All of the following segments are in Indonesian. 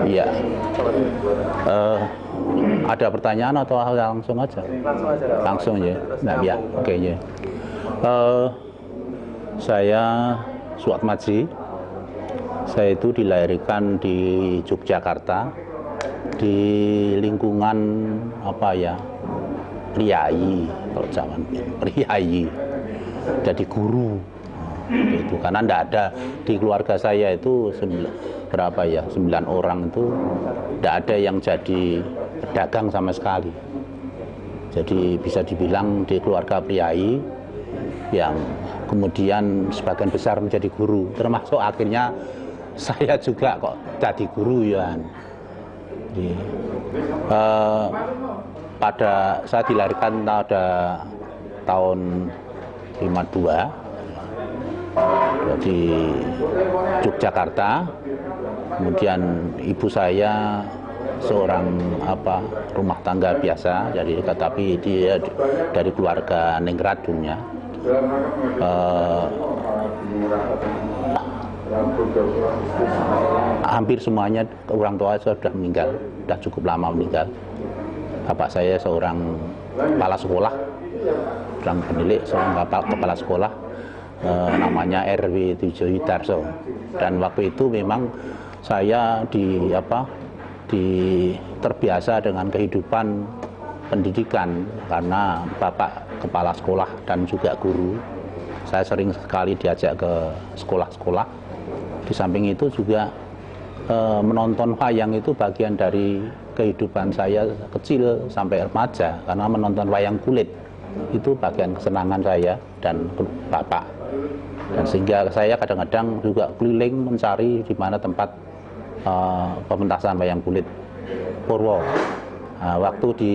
Iya. Ada pertanyaan atau langsung aja? Langsung ya. Nah, ya, oke ya. Saya Suatmaji. Saya itu dilahirkan di Yogyakarta, di lingkungan apa ya, priayi, kalau zaman priayi, jadi guru. Itu karena tidak ada di keluarga saya itu berapa ya, 9 orang itu tidak ada yang jadi pedagang sama sekali. Jadi bisa dibilang di keluarga priayi yang kemudian sebagian besar menjadi guru, termasuk akhirnya saya juga kok jadi guru ya. Jadi, pada saya dilahirkan pada tahun 52 di Yogyakarta. Kemudian ibu saya seorang rumah tangga biasa, jadi tetapi dia dari keluarga ningratun ya. Hampir semuanya orang tua saya sudah meninggal, sudah cukup lama meninggal. Bapak saya seorang kepala sekolah, seorang penilik, seorang kepala sekolah, namanya RW 7 Widarso. Dan waktu itu memang saya terbiasa dengan kehidupan pendidikan karena bapak kepala sekolah dan juga guru. Saya sering sekali diajak ke sekolah-sekolah. Di samping itu juga menonton wayang itu bagian dari kehidupan saya kecil sampai remaja, karena menonton wayang kulit itu bagian kesenangan saya dan bapak. Dan sehingga saya kadang-kadang juga keliling mencari di mana tempat pementasan wayang kulit Purwo. Waktu di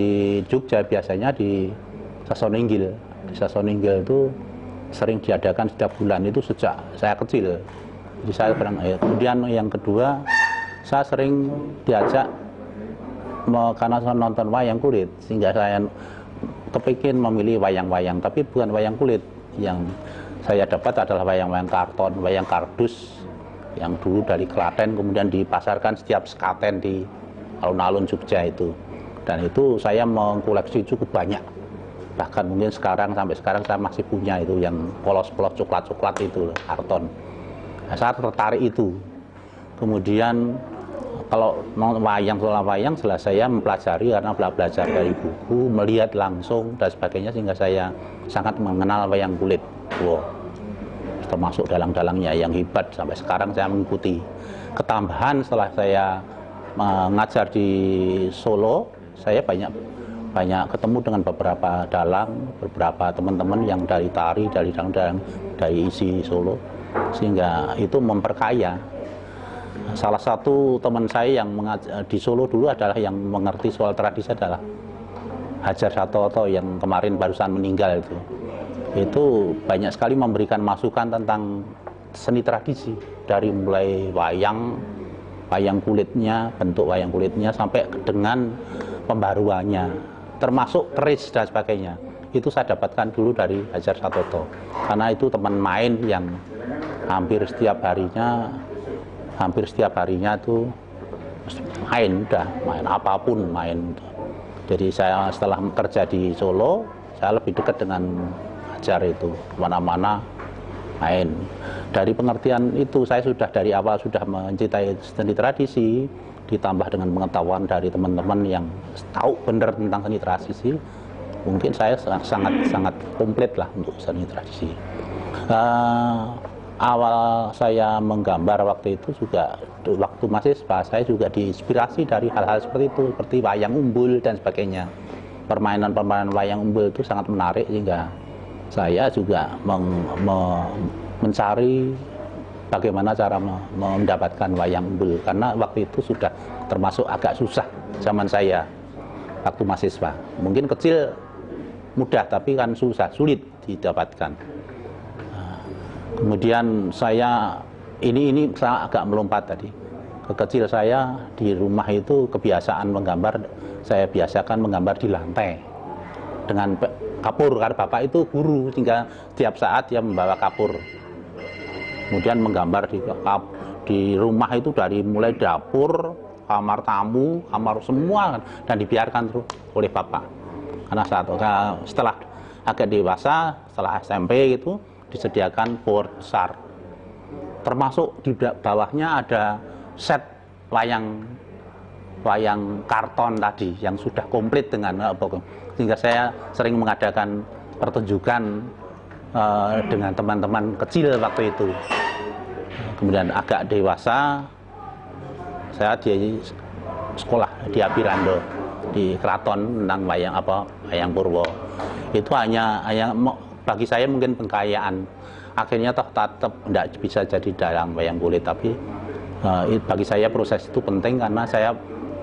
Jogja biasanya di Sasoningil. Di Sasoningil itu sering diadakan setiap bulan, itu sejak saya kecil. Jadi saya kemudian yang kedua, saya sering diajak karena saya nonton wayang kulit, sehingga saya kepikir memilih wayang-wayang, tapi bukan wayang kulit. Yang saya dapat adalah wayang-wayang karton, wayang kardus yang dulu dari Klaten kemudian dipasarkan setiap sekaten di alun-alun Jogja itu. Dan itu saya mengkoleksi cukup banyak. Bahkan mungkin sampai sekarang saya masih punya itu yang polos-polos coklat-coklat itu karton. Nah, saya tertarik itu. Kemudian kalau soal wayang jelas saya mempelajari karena belajar dari buku, melihat langsung dan sebagainya, sehingga saya sangat mengenal wayang kulit. Wow. Termasuk dalang-dalangnya yang hebat, sampai sekarang saya mengikuti. Ketambahan setelah saya mengajar di Solo, saya banyak ketemu dengan beberapa dalang, beberapa teman-teman yang dari tari, dari dalang-dalang, dari isi Solo, sehingga itu memperkaya. Salah satu teman saya yang di Solo dulu adalah yang mengerti soal tradisi adalah Hajar Satoto yang kemarin barusan meninggal itu. Itu banyak sekali memberikan masukan tentang seni tradisi, dari mulai wayang kulitnya, bentuk wayang kulitnya sampai dengan pembaruannya, termasuk keris dan sebagainya. Itu saya dapatkan dulu dari Hajar Satoto, karena itu teman main yang hampir setiap harinya tuh main apapun main. Jadi saya setelah kerja di Solo, saya lebih dekat dengan Hajar itu, mana-mana main. Dari pengertian itu saya sudah dari awal sudah mencintai seni tradisi, ditambah dengan pengetahuan dari teman-teman yang tahu benar tentang seni tradisi, mungkin saya sangat komplit lah untuk seni tradisi. Awal saya menggambar waktu itu juga, waktu mahasiswa, saya juga diinspirasi dari hal-hal seperti itu, seperti wayang umbul dan sebagainya. Permainan-permainan wayang umbul itu sangat menarik, sehingga saya juga mencari bagaimana cara mendapatkan wayang umbul, karena waktu itu sudah termasuk agak susah zaman saya waktu mahasiswa. Mungkin kecil mudah, tapi kan sulit didapatkan. Kemudian saya agak melompat tadi. Kecil saya di rumah itu kebiasaan menggambar, saya biasakan menggambar di lantai dengan kapur, karena bapak itu guru, sehingga setiap saat dia membawa kapur. Kemudian menggambar di rumah itu dari mulai dapur, kamar tamu, kamar semua, dan dibiarkan terus oleh bapak. Karena setelah agak dewasa, setelah SMP itu disediakan board besar, termasuk di bawahnya ada set wayang karton tadi yang sudah komplit dengan sehingga saya sering mengadakan pertunjukan dengan teman-teman kecil waktu itu. Kemudian agak dewasa, saya di sekolah di Abirando di keraton tentang wayang Purwo. Itu hanya bagi saya mungkin pengkayaan. Akhirnya tetap tidak bisa jadi dalang wayang kulit, tapi bagi saya proses itu penting karena saya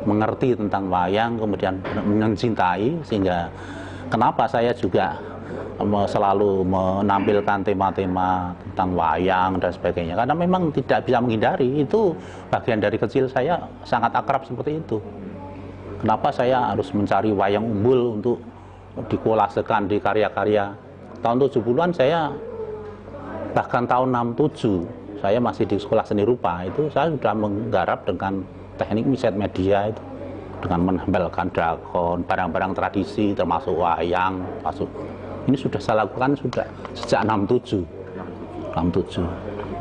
mengerti tentang wayang, kemudian mencintai, sehingga kenapa saya juga selalu menampilkan tema-tema tentang wayang dan sebagainya, karena memang tidak bisa menghindari, itu bagian dari kecil saya sangat akrab seperti itu. Kenapa saya harus mencari wayang umbul untuk dikolasekan di karya-karya. Tahun 70-an saya, bahkan tahun 67 saya masih di sekolah seni rupa, itu saya sudah menggarap dengan teknik miset media itu, dengan menempelkan drakon, barang-barang tradisi termasuk wayang, ini sudah saya lakukan sudah sejak 67.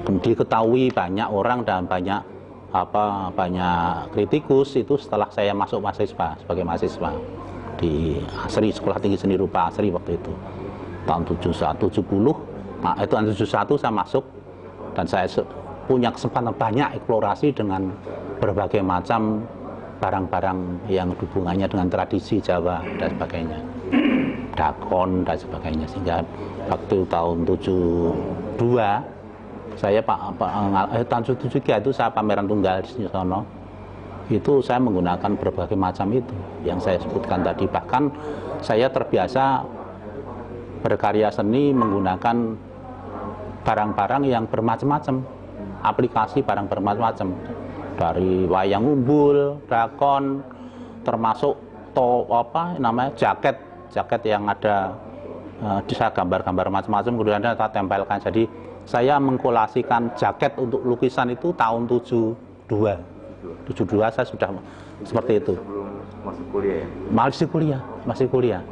Kemudian diketahui banyak orang dan banyak kritikus itu setelah saya masuk mahasiswa, sebagai mahasiswa di ASRI, Sekolah Tinggi Seni Rupa ASRI waktu itu. Tahun 71 saya masuk, dan saya punya kesempatan banyak eksplorasi dengan berbagai macam barang-barang yang hubungannya dengan tradisi Jawa dan sebagainya, dakon dan sebagainya. Sehingga waktu tahun 72 saya tahun 73 itu saya pameran tunggal di sono, itu saya menggunakan berbagai macam itu yang saya sebutkan tadi. Bahkan saya terbiasa berkarya seni menggunakan barang-barang yang bermacam-macam, aplikasi barang bermacam-macam, dari wayang umbul, drakon, termasuk jaket yang ada saya gambar-gambar macam-macam, kemudian saya tempelkan. Jadi saya mengkolasikan jaket untuk lukisan itu tahun 72 saya sudah seperti itu. Masih kuliah ya? Masih kuliah.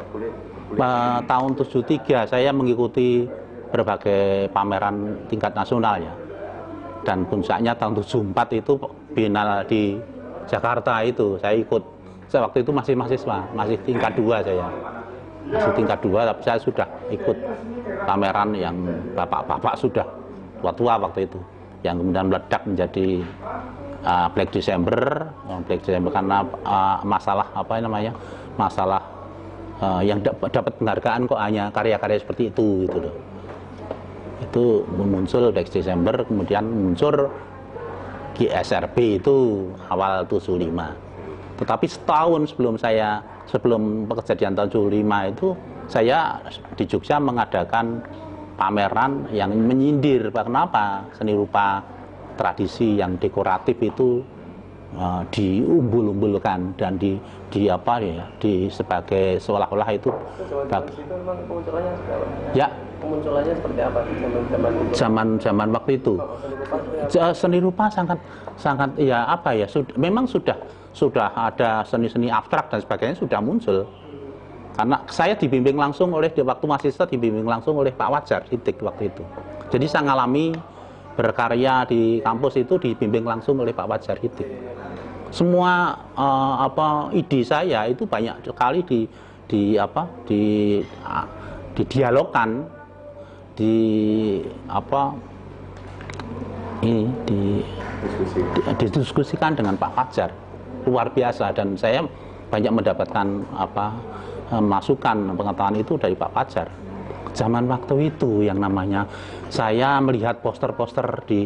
Tahun 73 saya mengikuti berbagai pameran tingkat nasional ya. Dan puncaknya tahun 74 itu Biennale di Jakarta itu saya ikut. Saya waktu itu masih mahasiswa, masih tingkat 2 saya. Masih tingkat 2, tapi saya sudah ikut pameran yang bapak-bapak sudah tua-tua waktu itu, yang kemudian meledak menjadi Black December karena masalah yang dapat penghargaan kok hanya karya-karya seperti itu gitu loh. Itu muncul Black December, kemudian muncul GSRB itu awal 75. Tetapi setahun sebelum kejadian tahun 75 itu saya di Jogja mengadakan pameran yang menyindir kenapa seni rupa tradisi yang dekoratif itu diumbul-umbulkan dan di sebagai seolah-olah itu kemunculannya ya kemunculannya seperti apa zaman waktu itu. Seni rupa sangat memang sudah ada seni-seni abstrak dan sebagainya sudah muncul. Karena saya dibimbing langsung waktu mahasiswa dibimbing langsung oleh Pak Wajar Hitik waktu itu. Jadi saya ngalami berkarya di kampus itu dibimbing langsung oleh Pak Wajar Hitik. Semua ide saya itu banyak sekali didialogkan, didiskusikan dengan Pak Fajar, luar biasa. Dan saya banyak mendapatkan masukan pengetahuan itu dari Pak Fajar. Zaman waktu itu yang namanya saya melihat poster-poster di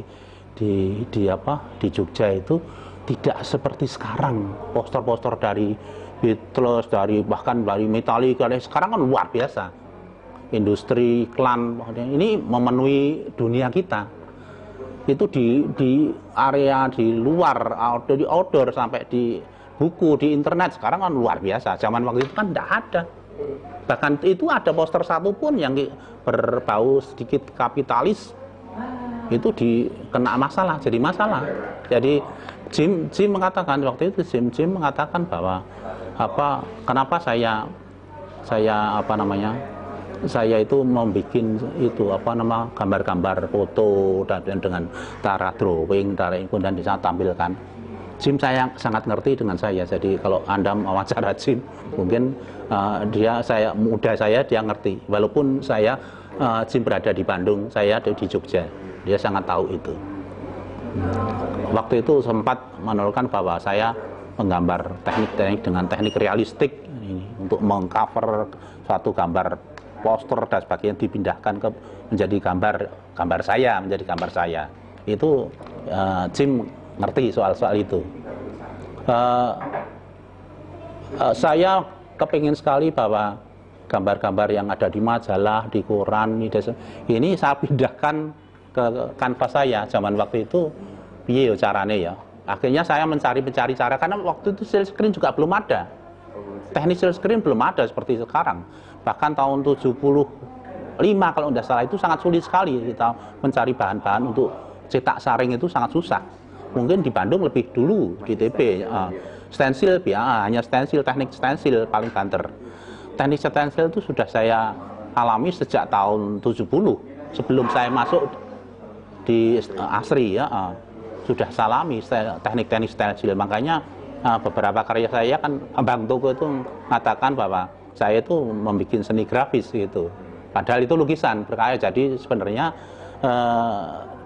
Jogja itu tidak seperti sekarang. Poster-poster dari Beatles, bahkan dari Metallica, sekarang kan luar biasa. Industri iklan ini memenuhi dunia kita. Itu di area di luar, di outdoor sampai di buku, di internet sekarang kan luar biasa. Zaman waktu itu kan tidak ada. Bahkan itu ada poster satu pun yang berbau sedikit kapitalis, itu kena masalah, jadi masalah. Jadi Jim mengatakan waktu itu Jim mengatakan bahwa kenapa saya itu membuat itu gambar-gambar foto dan dengan cara drawing, dan bisa tampilkan. Jim saya sangat ngerti dengan saya. Jadi kalau Anda wawancara Jim, mungkin dia ngerti. Walaupun Jim berada di Bandung, saya ada di Jogja. Dia sangat tahu itu. Waktu itu sempat menurunkan bahwa saya menggambar teknik-teknik dengan teknik realistik ini, untuk mengcover suatu gambar poster dan sebagainya dipindahkan menjadi gambar saya. Itu Jim ngerti soal itu. Saya kepingin sekali bahwa gambar-gambar yang ada di majalah, di koran, ini saya pindahkan ke kanvas saya. Zaman waktu itu piye carane ya. Akhirnya saya mencari cara, karena waktu itu silkscreen juga belum ada. Teknik silkscreen belum ada seperti sekarang. Bahkan tahun 75 kalau tidak salah itu sangat sulit sekali kita mencari bahan-bahan untuk cetak saring, itu sangat susah. Mungkin di Bandung lebih dulu di TB. Stensil hanya stensil, teknik stensil paling banter. Teknik stensil itu sudah saya alami sejak tahun 70 sebelum saya masuk di ASRI ya. Sudah salami teknik-teknik stensil. Makanya beberapa karya saya kan Bang Toko itu mengatakan bahwa saya itu membuat seni grafis gitu. Padahal itu lukisan berkarya. Jadi sebenarnya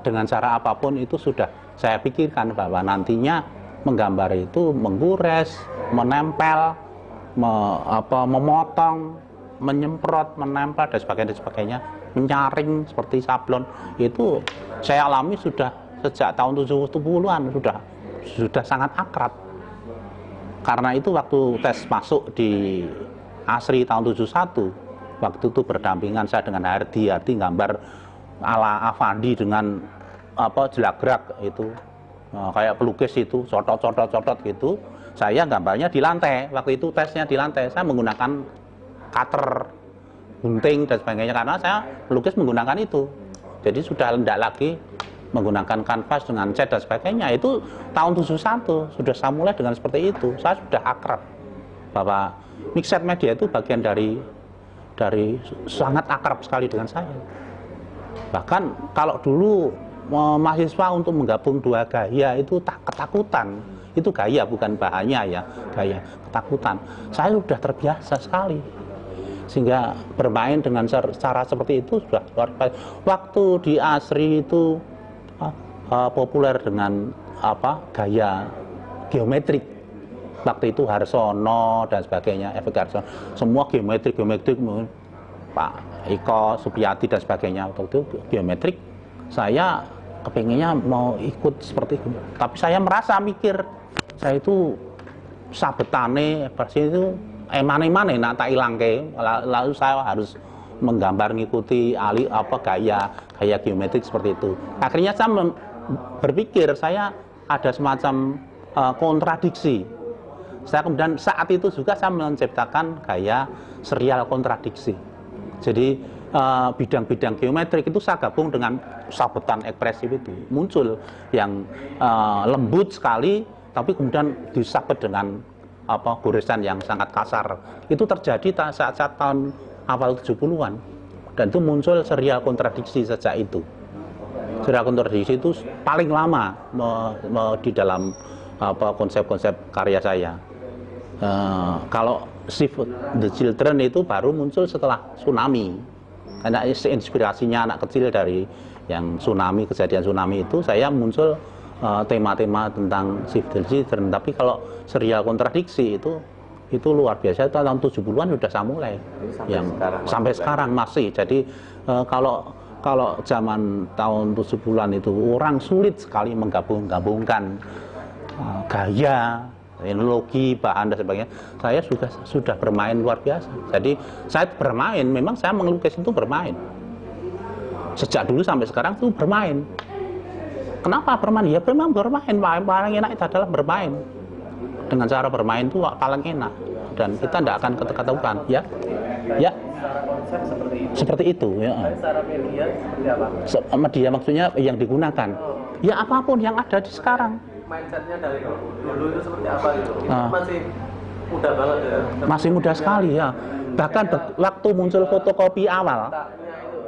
dengan cara apapun itu sudah saya pikirkan bahwa nantinya menggambar itu menggores, menempel, memotong, menyemprot, menempel dan sebagainya, menyaring seperti sablon. Itu saya alami sudah sejak tahun 70-an, sudah sangat akrab. Karena itu waktu tes masuk di ASRI tahun 71, waktu itu berdampingan saya dengan Hardi gambar ala Avandi dengan jelagrak itu, kayak pelukis itu, cotot gitu. Saya gambarnya di lantai, waktu itu tesnya di lantai. Saya menggunakan cutter, gunting dan sebagainya, karena saya melukis menggunakan itu. Jadi sudah tidak lagi menggunakan kanvas dengan cat dan sebagainya. Itu tahun 71 sudah saya mulai dengan seperti itu. Saya sudah akrab bahwa mixed media itu bagian dari sangat akrab sekali dengan saya. Bahkan kalau dulu mahasiswa untuk menggabung dua gaya itu ketakutan. Itu gaya bukan bahannya ya, gaya ketakutan. Saya sudah terbiasa sekali. Sehingga bermain dengan cara seperti itu sudah luar biasa. Waktu di ASRI itu populer dengan gaya geometrik. Waktu itu Harsono dan sebagainya, efek Harsono, semua geometrik, Pak Iko Supiyati dan sebagainya. Waktu itu geometrik, saya kepinginnya mau ikut seperti itu. Tapi saya merasa mikir, saya itu sabetane versi itu emane nak tak ilangke, lalu saya harus menggambar ngikuti gaya geometrik seperti itu. Akhirnya saya berpikir saya ada semacam kontradiksi. Saya kemudian saat itu juga saya menciptakan gaya serial kontradiksi. Jadi bidang-bidang geometrik itu saya gabung dengan sabetan ekspresif itu. Muncul yang lembut sekali, tapi kemudian disabet dengan goresan yang sangat kasar. Itu terjadi saat tahun awal 70-an. Dan itu muncul serial kontradiksi sejak itu. Serial kontradiksi itu paling lama di dalam konsep-konsep karya saya. Kalau Save the Children itu baru muncul setelah tsunami. Karena inspirasinya anak kecil dari yang tsunami, kejadian tsunami itu, saya muncul tema-tema tentang Save the Children. Tapi kalau serial kontradiksi itu luar biasa. Itu tahun 70-an sudah saya mulai. Sampai sekarang masih. Jadi kalau zaman tahun 70-an itu orang sulit sekali menggabungkan gaya, teknologi, bahan dan sebagainya. Saya sudah bermain luar biasa. Jadi saya bermain, memang saya melukis itu bermain. Sejak dulu sampai sekarang itu bermain. Kenapa bermain? Ya memang bermain. Paling enak itu adalah bermain. Dengan cara bermain itu paling enak. Dan kita tidak akan ketakutan, ya. Ya, Secara konsep seperti itu. seperti itu ya. Tapi secara media seperti apa? Media maksudnya yang digunakan. Ya apapun yang ada di sekarang. Mindsetnya dari dulu itu seperti apa gitu? Ah. Masih muda banget ya. Masih muda sekali ya. Bahkan waktu muncul fotokopi awal, Taknya itu.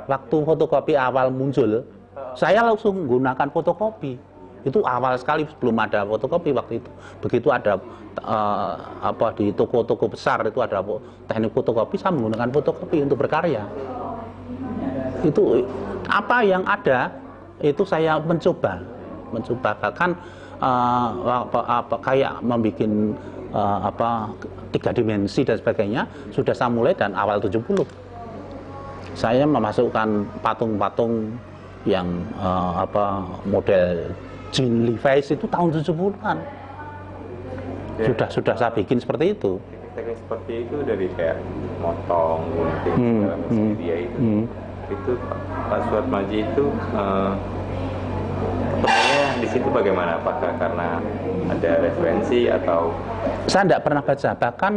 waktu fotokopi awal muncul, saya langsung menggunakan fotokopi. Itu awal sekali sebelum ada fotokopi waktu itu. Begitu ada di toko-toko besar itu ada teknik fotokopi, saya menggunakan fotokopi untuk berkarya. Itu apa yang ada itu saya mencoba bahkan kayak membuat 3 dimensi dan sebagainya sudah saya mulai dan awal 70. Saya memasukkan patung-patung yang model Jean Levi's itu tahun 70-an. Sudah saya bikin seperti itu. Teknik seperti itu dari kayak motong, gunting, segala macam media itu. Itu Pak Suatmaji itu ketemunya di situ bagaimana? Apakah karena ada referensi atau? Saya tidak pernah baca, bahkan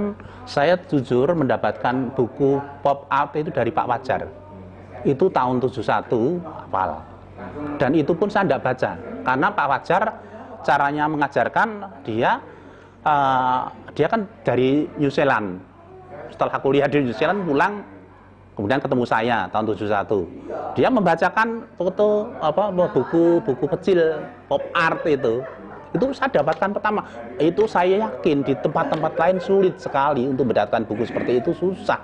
saya jujur mendapatkan buku pop art itu dari Pak Wajar. Itu tahun 71 hafal. Dan itu pun saya tidak baca, karena Pak Wajar caranya mengajarkan dia kan dari New Zealand. Setelah kuliah di New Zealand pulang, kemudian ketemu saya tahun 71. Dia membacakan buku kecil pop art itu. Itu saya dapatkan pertama. Itu saya yakin di tempat-tempat lain sulit sekali untuk mendapatkan buku seperti itu, susah.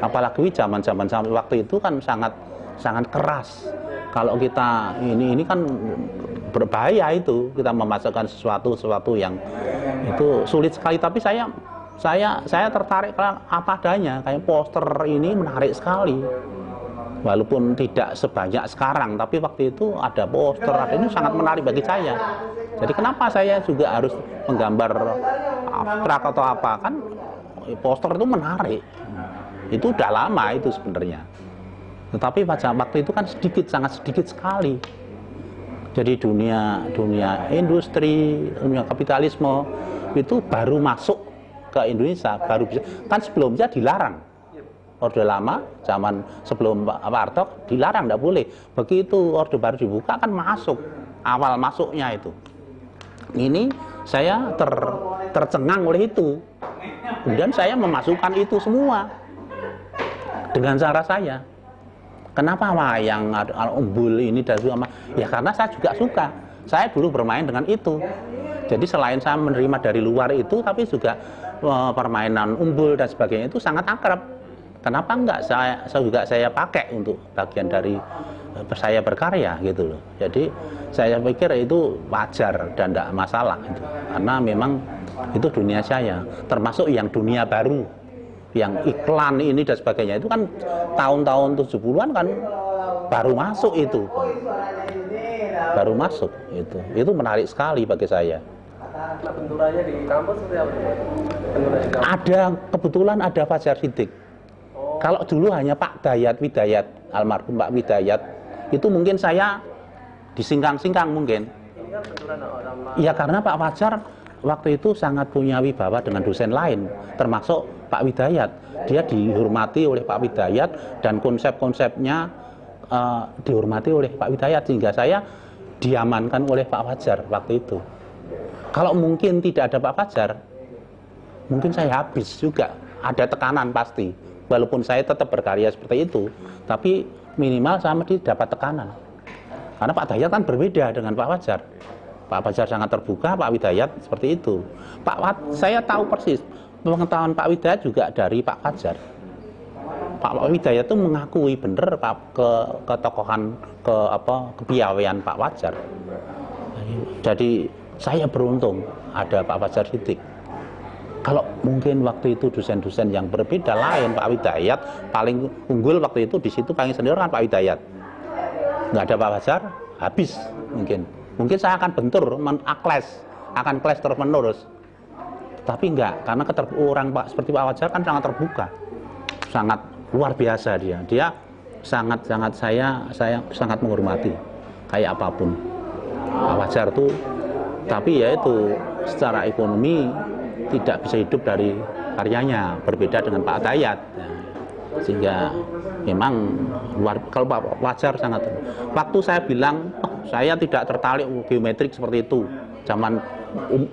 Apalagi zaman-zaman waktu itu kan sangat keras. Kalau kita ini kan berbahaya itu, kita memasukkan sesuatu yang itu sulit sekali. Tapi saya tertarik apa adanya, kayak poster ini menarik sekali. Walaupun tidak sebanyak sekarang, tapi waktu itu ada poster, ini sangat menarik bagi saya. Jadi kenapa saya juga harus menggambar abstrak atau apa, kan poster itu menarik. Itu udah lama itu sebenarnya. Tetapi pada waktu itu kan sangat sedikit sekali. Jadi dunia industri, dunia kapitalisme itu baru masuk ke Indonesia, baru bisa. Kan sebelumnya dilarang. Orde lama, zaman sebelum Pak Harto dilarang, tidak boleh. Begitu orde baru dibuka kan masuk, awal masuknya itu. Ini saya tercengang oleh itu. Kemudian saya memasukkan itu semua dengan cara saya. Kenapa wayang umbul ini dan sama? Ya karena saya juga suka. Saya dulu bermain dengan itu. Jadi selain saya menerima dari luar itu, tapi juga permainan umbul dan sebagainya itu sangat akrab. Kenapa enggak saya pakai untuk bagian dari saya berkarya gitu loh. Jadi saya pikir itu wajar dan tidak masalah itu. Karena memang itu dunia saya, termasuk yang dunia baru, yang iklan ini dan sebagainya itu kan tahun-tahun 70-an kan baru masuk itu. Baru masuk itu. Itu menarik sekali bagi saya. Benturannya di kampus seperti apa? Kebetulan ada Fajar Siddiq. Kalau dulu hanya Pak Widayat, almarhum Pak Widayat, itu mungkin saya disingkang-singkang mungkin. Iya karena Pak Fajar waktu itu sangat punya wibawa dengan dosen lain, termasuk Pak Widayat. Dia dihormati oleh Pak Widayat dan konsep-konsepnya dihormati oleh Pak Widayat, sehingga saya diamankan oleh Pak Fajar waktu itu. Kalau mungkin tidak ada Pak Fajar, mungkin saya habis juga, ada tekanan pasti. Walaupun saya tetap berkarya seperti itu, tapi minimal saya mesti dapat tekanan. Karena Pak Dayat kan berbeda dengan Pak Fajar. Pak Fajar sangat terbuka, Pak Widayat seperti itu. Saya tahu persis, pengetahuan Pak Widayat juga dari Pak Fajar. Pak Widayat itu mengakui benar ketokohan, kepiawaian Pak Fajar. Jadi saya beruntung ada Pak Fajar Siddiq. Kalau mungkin waktu itu dosen-dosen yang berbeda lain, Pak Widayat paling unggul waktu itu, di situ paling senior kan Pak Widayat. Nggak ada Pak Fajar, habis mungkin. Mungkin saya akan bentur, akan clash terus menerus. Tapi enggak, karena orang Pak seperti Pak Fajar kan sangat terbuka, sangat luar biasa dia. Dia sangat saya sangat menghormati, kayak apapun. Pak Fajar tuh, tapi ya itu secara ekonomi tidak bisa hidup dari karyanya, berbeda dengan Pak Dayat. Ya. Sehingga memang kalau Pak Fajar sangat. Waktu saya bilang, oh, saya tidak tertarik geometrik seperti itu. Zaman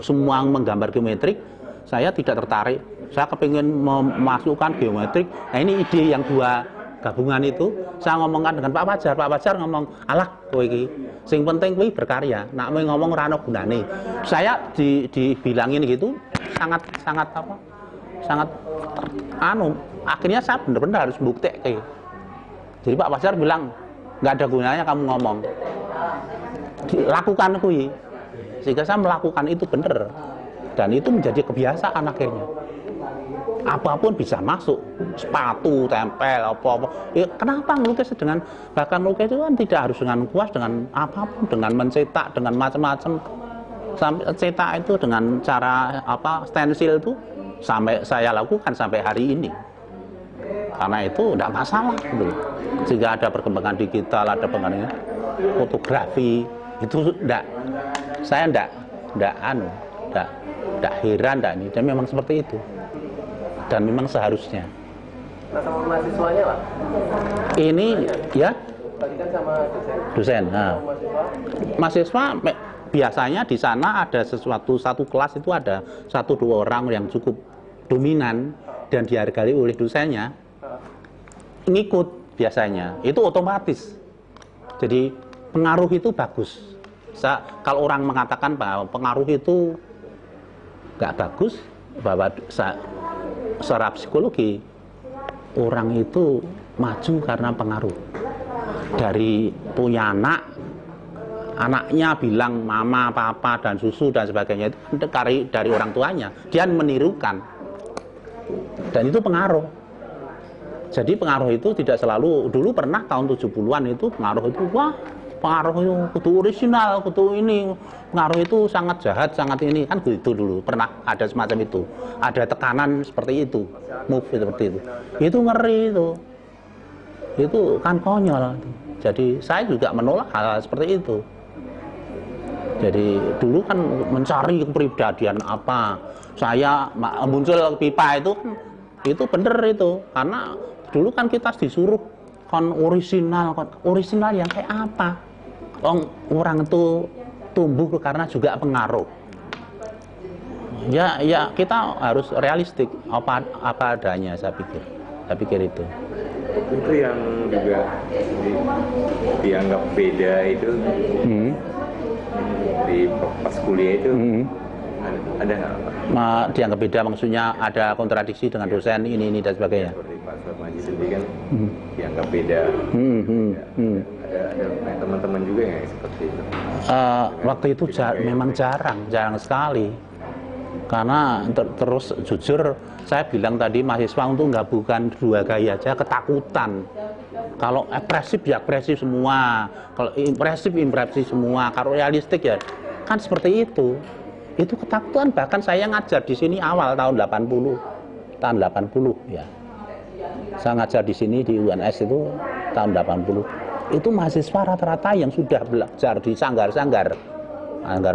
semua menggambar geometrik, saya tidak tertarik. Saya kepingin memasukkan geometrik. Nah, ini ide yang dua gabungan itu saya ngomongkan dengan Pak Fajar. Pak Fajar ngomong, alah kowe iki sing penting kowe berkarya, nak mau ngomong ra ono gunane. Saya dibilangin gitu sangat akhirnya saya benar-benar harus buktikan. Jadi Pak Fajar bilang nggak ada gunanya kamu ngomong, lakukan kui. Sehingga saya melakukan itu benar, dan itu menjadi kebiasaan akhirnya. Apapun bisa masuk, sepatu, tempel, apa-apa. Ya, kenapa melukis dengan, bahkan melukis itu kan tidak harus dengan kuas, dengan apapun, dengan mencetak, dengan macam-macam. Sampai cetak itu dengan cara stensil itu sampai saya lakukan sampai hari ini. Karena itu tidak masalah gitu. Jika ada perkembangan digital, ada perkembangan fotografi, itu saya tidak heran ini, dan memang seperti itu. Dan memang seharusnya. Nah, sama mahasiswanya Pak? Ini ya? Tadi kan sama dosen. Nah. Mahasiswa biasanya di sana ada satu kelas itu ada 1-2 orang yang cukup dominan dan dihargai oleh dosennya. Ngikut biasanya. Itu otomatis. Jadi pengaruh itu bagus. Kalau orang mengatakan bahwa pengaruh itu nggak bagus, bahwa secara psikologi orang itu maju karena pengaruh dari punya anaknya bilang mama, papa, dan susu dan sebagainya itu dari orang tuanya, dia menirukan, dan itu pengaruh. Jadi pengaruh itu tidak selalu, dulu pernah tahun 70-an itu pengaruh itu, wah pengaruh itu kudu orisinal, kudu ini, pengaruh itu sangat jahat, sangat ini, kan gitu dulu, pernah ada semacam itu, ada tekanan seperti itu, move seperti itu ngeri itu kan konyol. Jadi saya juga menolak hal seperti itu. Jadi dulu kan mencari kepribadian apa, saya muncul pipa itu kan, itu bener itu, karena dulu kan kita disuruh orisinal yang kayak apa? Orang itu tumbuh karena juga pengaruh. Ya kita harus realistik apa adanya, saya pikir itu. Itu yang juga dianggap beda itu di pas kuliah itu ada nggak? Dianggap beda maksudnya ada kontradiksi dengan dosen ini dan sebagainya. Seperti Pak Suarmaji sendiri kan dianggap beda. Ada teman-teman juga yang seperti itu. Waktu itu memang jarang sekali. Karena terus jujur saya bilang tadi mahasiswa untuk gabungkan dua gaya aja ketakutan. Kalau ekspresif ya ekspresif semua, kalau impresif semua, kalau realistik ya kan seperti itu. Itu ketakutan, bahkan saya ngajar di sini awal tahun 80 ya. Saya ngajar di sini di UNS itu tahun 80. Itu mahasiswa rata-rata yang sudah belajar di sanggar-sanggar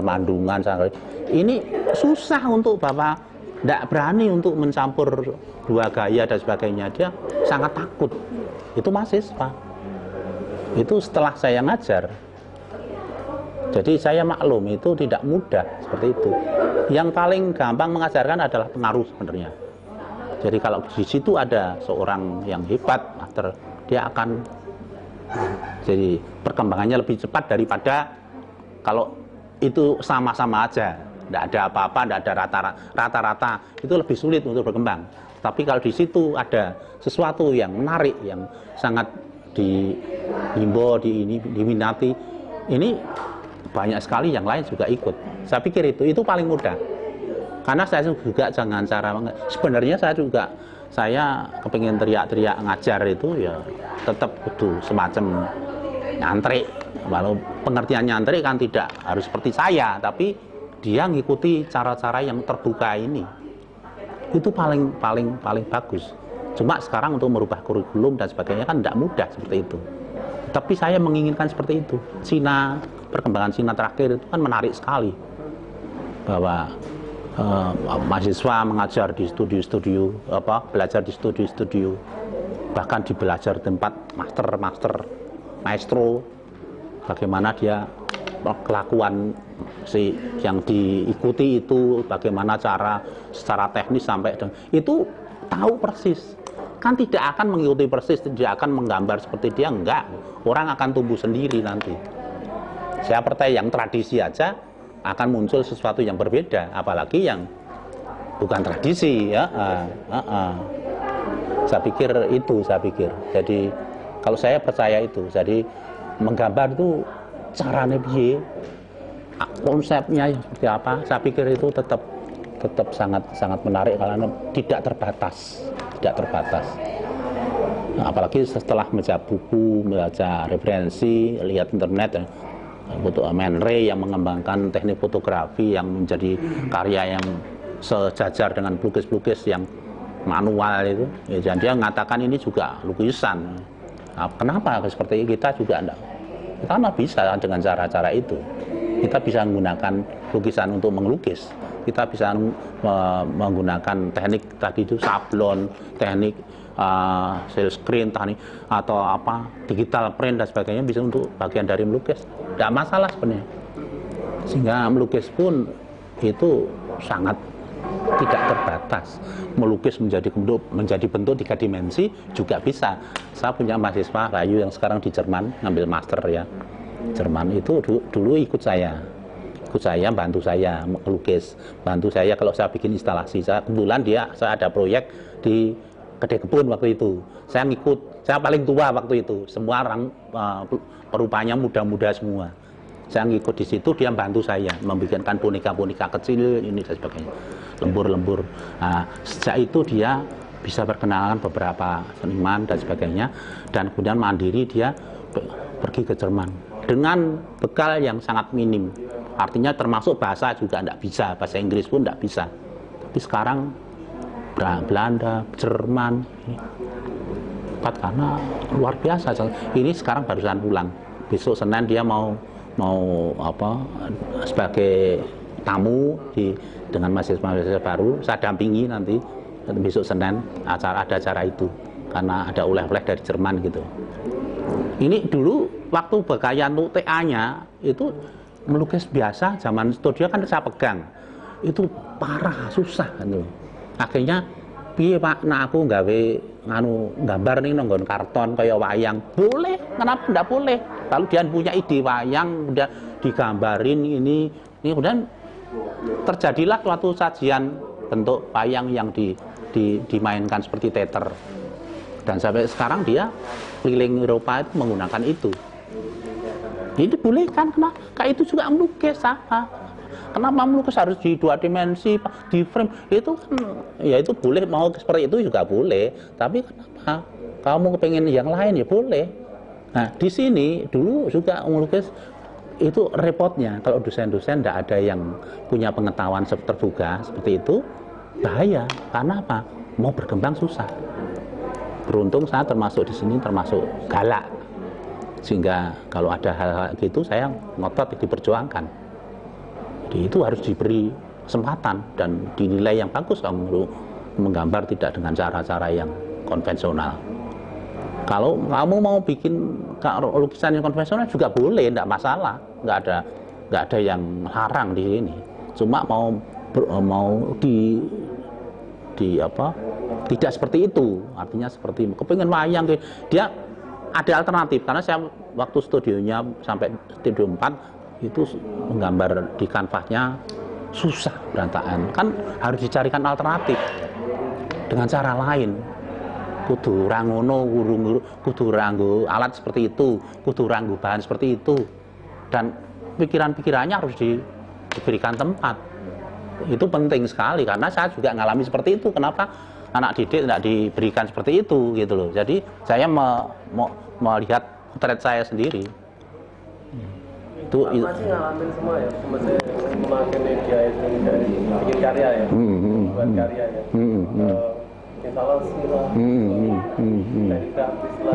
Mandungan, sanggar. Ini susah untuk Bapak, tidak berani untuk mencampur dua gaya dan sebagainya, dia sangat takut. Itu mahasiswa. Itu setelah saya ngajar. Jadi saya maklum itu tidak mudah seperti itu. Yang paling gampang mengajarkan adalah pengaruh sebenarnya. Jadi kalau di situ ada seorang yang hebat, dia akan jadi perkembangannya lebih cepat daripada kalau itu sama-sama aja, tidak ada apa-apa, tidak ada rata-rata, itu lebih sulit untuk berkembang. Tapi kalau di situ ada sesuatu yang menarik, yang sangat dihimbau, diminati, ini banyak sekali yang lain juga ikut. Saya pikir itu paling mudah. Karena saya juga jangan sebenarnya saya kepingin teriak-teriak ngajar itu ya tetap kudu semacam nyantrik. Walau pengertian nyantrik kan tidak harus seperti saya, tapi dia ngikuti cara-cara yang terbuka ini. Itu paling bagus. Cuma sekarang untuk merubah kurikulum dan sebagainya kan tidak mudah seperti itu. Tapi saya menginginkan seperti itu. Perkembangan Cina terakhir itu kan menarik sekali. Bahwa mahasiswa mengajar di studio-studio, belajar di studio-studio, bahkan di belajar tempat maestro, bagaimana dia kelakuan yang diikuti itu, bagaimana cara secara teknis sampai itu tahu persis. Kan tidak akan mengikuti persis, tidak akan menggambar seperti dia, enggak. Orang akan tumbuh sendiri nanti. Saya percaya yang tradisi aja akan muncul sesuatu yang berbeda, apalagi yang bukan tradisi ya. Saya pikir. Jadi kalau saya percaya itu, jadi menggambar itu caranya piye, konsepnya seperti apa, saya pikir itu tetap sangat menarik karena tidak terbatas. Nah, apalagi setelah membaca buku, membaca referensi, lihat internet, foto Man Ray yang mengembangkan teknik fotografi yang menjadi karya yang sejajar dengan pelukis-pelukis yang manual itu, ya, dia mengatakan ini juga lukisan. Nah, kenapa seperti kita juga enggak? Karena bisa dengan cara-cara itu. Kita bisa menggunakan lukisan untuk melukis. Kita bisa menggunakan teknik tadi itu sablon, teknik silk screen, teknik atau digital print dan sebagainya, bisa untuk bagian dari melukis. Tidak masalah sebenarnya. Sehingga melukis pun itu sangat tidak terbatas. Melukis menjadi bentuk 3 dimensi juga bisa. Saya punya mahasiswa Bayu yang sekarang di Jerman ngambil master ya. Jerman itu dulu ikut saya, bantu saya melukis, bantu saya kalau saya bikin instalasi. Kebetulan saya ada proyek di Kedai Kebun waktu itu. Saya ngikut, saya paling tua waktu itu. Semua orang perupanya muda-muda semua. Saya ngikut di situ, dia bantu saya membikinkan boneka-boneka kecil ini dan sebagainya, lembur-lembur. Nah, sejak itu dia bisa berkenalan beberapa seniman dan sebagainya, dan kemudian mandiri dia pergi ke Jerman dengan bekal yang sangat minim. Artinya termasuk bahasa juga tidak bisa, bahasa Inggris pun tidak bisa. Tapi sekarang Belanda, Jerman, karena luar biasa. Ini sekarang barusan pulang. Besok Senin dia mau sebagai tamu dengan mahasiswa baru. Saya dampingi nanti besok Senin ada acara itu karena ada oleh-oleh dari Jerman gitu. Ini dulu waktu bekayaan untuk TA-nya itu melukis biasa, zaman studio kan saya pegang. Itu parah, susah gitu. Akhirnya piye Pak, nah aku gawe gambar nih nonggon karton kayak wayang. Boleh, kenapa enggak boleh? Kalau dia punya ide wayang udah digambarin ini kemudian terjadilah suatu sajian bentuk wayang yang dimainkan seperti teater. Dan sampai sekarang dia keliling Eropa itu menggunakan itu. Ini boleh kan? Kenapa? Kayak itu juga melukis apa? Kenapa melukis harus di 2 dimensi, di frame? Itu kan, ya itu boleh, mau seperti itu juga boleh. Tapi kenapa? Kamu kepengen yang lain ya boleh. Nah di sini dulu juga melukis itu repotnya. Kalau dosen-dosen tidak ada yang punya pengetahuan terbuka seperti itu, bahaya. Karena apa? Mau berkembang susah. Beruntung saya termasuk di sini termasuk galak, sehingga kalau ada hal-hal gitu saya ngotot diperjuangkan. Jadi itu harus diberi kesempatan dan dinilai yang bagus kalau menggambar tidak dengan cara-cara yang konvensional. Kalau kamu mau bikin lukisan yang konvensional juga boleh, tidak masalah, nggak ada yang larang di sini. Cuma mau tidak seperti itu, artinya seperti kepengen wayang, dia ada alternatif. Karena saya waktu studionya sampai studio 4 itu menggambar di kanvasnya susah, berantakan, kan harus dicarikan alternatif dengan cara lain. Kudu rangono, kudu ranggo alat seperti itu, kudu ranggo bahan seperti itu, dan pikiran-pikirannya harus diberikan tempat. Itu penting sekali karena saya juga ngalami seperti itu. Kenapa anak didik tidak diberikan seperti itu gitu loh. Jadi saya melihat potret saya sendiri. Itu masih ngalamin semua ya, masih memakai media itu dari bikin karya ya, buat karya ya. Instalasi lah, dari grafis lah,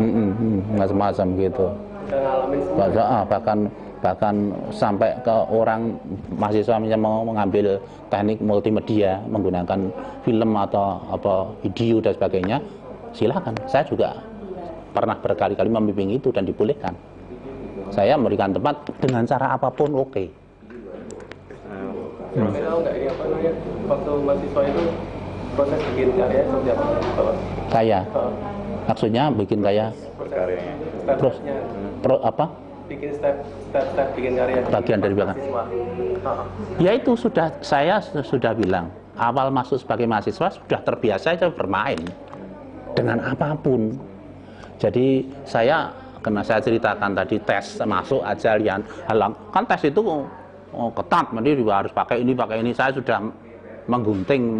macam-macam gitu. Ngalamin semua. Bahkan bahkan sampai ke orang mahasiswa yang mau mengambil teknik multimedia menggunakan film atau apa video dan sebagainya, silakan. Saya juga pernah berkali-kali membimbing itu dan dibolehkan. Saya memberikan tempat dengan cara apapun oke. Kira-kira nggak ini apa namanya, waktu mahasiswa itu proses bikin karya seperti apa? Saya maksudnya bikin kayak Berkaryanya. terus apa? Bikin step bikin karya. Bagian dari belakang. Ya itu saya sudah bilang, awal masuk sebagai mahasiswa sudah terbiasa aja bermain dengan apapun. Jadi saya ceritakan tadi tes masuk aja lian halang, kan tes itu ketat, nanti juga harus pakai ini. Saya sudah menggunting,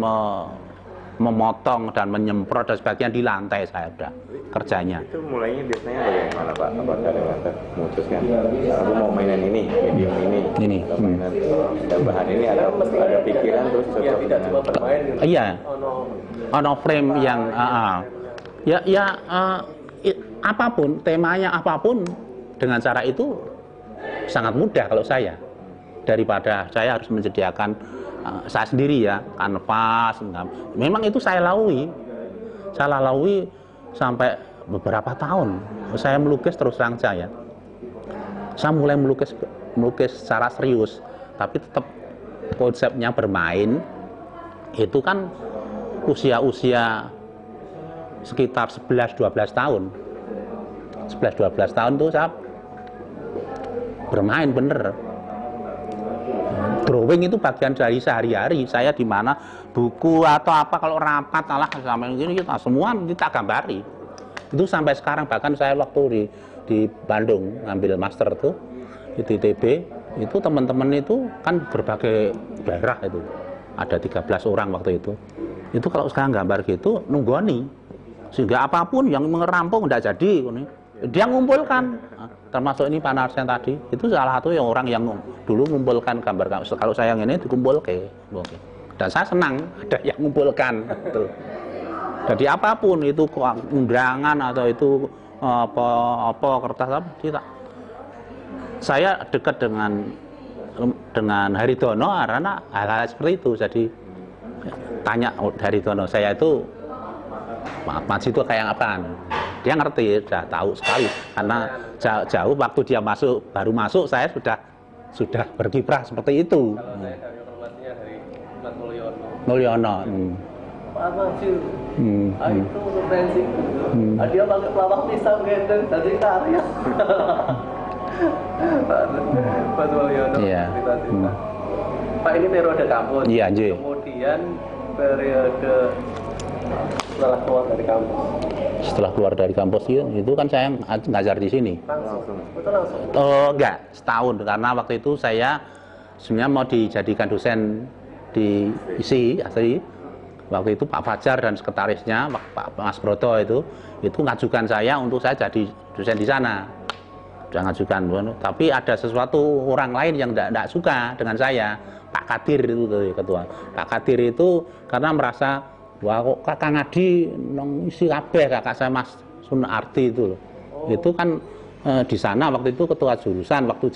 memotong dan menyemprot dan sebagainya di lantai saya udah kerjanya. Itu mulainya biasanya bagaimana Pak? Apakah dengan memutuskan aku mau mainan ini, medium ini, atau mainan dan bahan ini, ada pikiran terus Ya tidak cuma bermain gitu. Iya. Ono frame yang apapun, temanya apapun, dengan cara itu sangat mudah kalau saya, daripada saya harus menyediakan saya sendiri ya, kanvas. Memang itu saya lalui sampai beberapa tahun. Saya melukis terus terang saya mulai melukis secara serius, tapi tetap konsepnya bermain. Itu kan usia sekitar 11-12 tahun. 11-12 tahun tuh saya bermain bener. Drawing itu bagian dari sehari-hari saya, di mana buku atau apa kalau rapat sampai gini kita semua kita gambari. Itu sampai sekarang, bahkan saya waktu di Bandung ngambil master tuh di ITB, itu teman-teman itu kan berbagai daerah, itu ada 13 orang waktu itu. Itu kalau sekarang gambar gitu nunggoni, sehingga apapun yang merampung tidak jadi dia ngumpulkan, termasuk ini Pak Narsen tadi, itu salah satu yang orang yang dulu ngumpulkan gambar. Kalau saya yang ini dikumpulkan, dan saya senang ada yang ngumpulkan. Jadi apapun itu undangan atau itu apa kertas apa, tidak. Saya dekat dengan Haridono karena hal-hal seperti itu. Jadi tanya Haridono, saya itu Mas itu kayak apaan? Dia ngerti, sudah tahu sekali, karena jauh waktu dia baru masuk saya sudah berkiprah seperti itu. Saya dari informasinya dari Mas Mulyono. Pak Masir, itu referensi. Dia pakai pelawak pisang gendeng dari karya. Pak Mulyono cerita-cerita. Pak, ini periode kampus. Iya, Ji. Kemudian periode setelah keluar dari kampus. Setelah keluar dari kampus itu kan saya ngajar di sini. Langsung. Betul langsung. Enggak, setahun, karena waktu itu saya sebenarnya mau dijadikan dosen di ISI asli. Waktu itu Pak Fajar dan sekretarisnya Pak Mas Broto itu ngajukan saya untuk saya jadi dosen di sana. Sudah ngajukan, tapi ada sesuatu orang lain yang tidak suka dengan saya. Pak Kadir itu ketua. Pak Kadir itu karena merasa, wah kok kakak Ngadi nong isi kabeh, kakak saya Mas Sunarti itu loh. Itu kan di sana waktu itu ketua jurusan waktu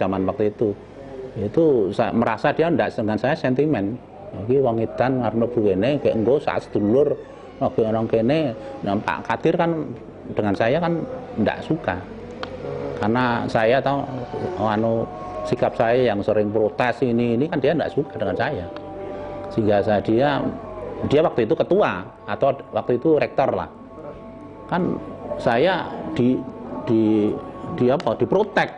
itu saya merasa dia ndak dengan saya sentimen. Iki wong edan arep mlebu kene kayak engko saat sedulur orang kene. Nah, Pak Kadir kan dengan saya kan ndak suka. Karena saya tahu sikap saya yang sering protes ini kan dia ndak suka dengan saya. Sehingga dia waktu itu ketua atau waktu itu rektor lah. Kan saya diprotek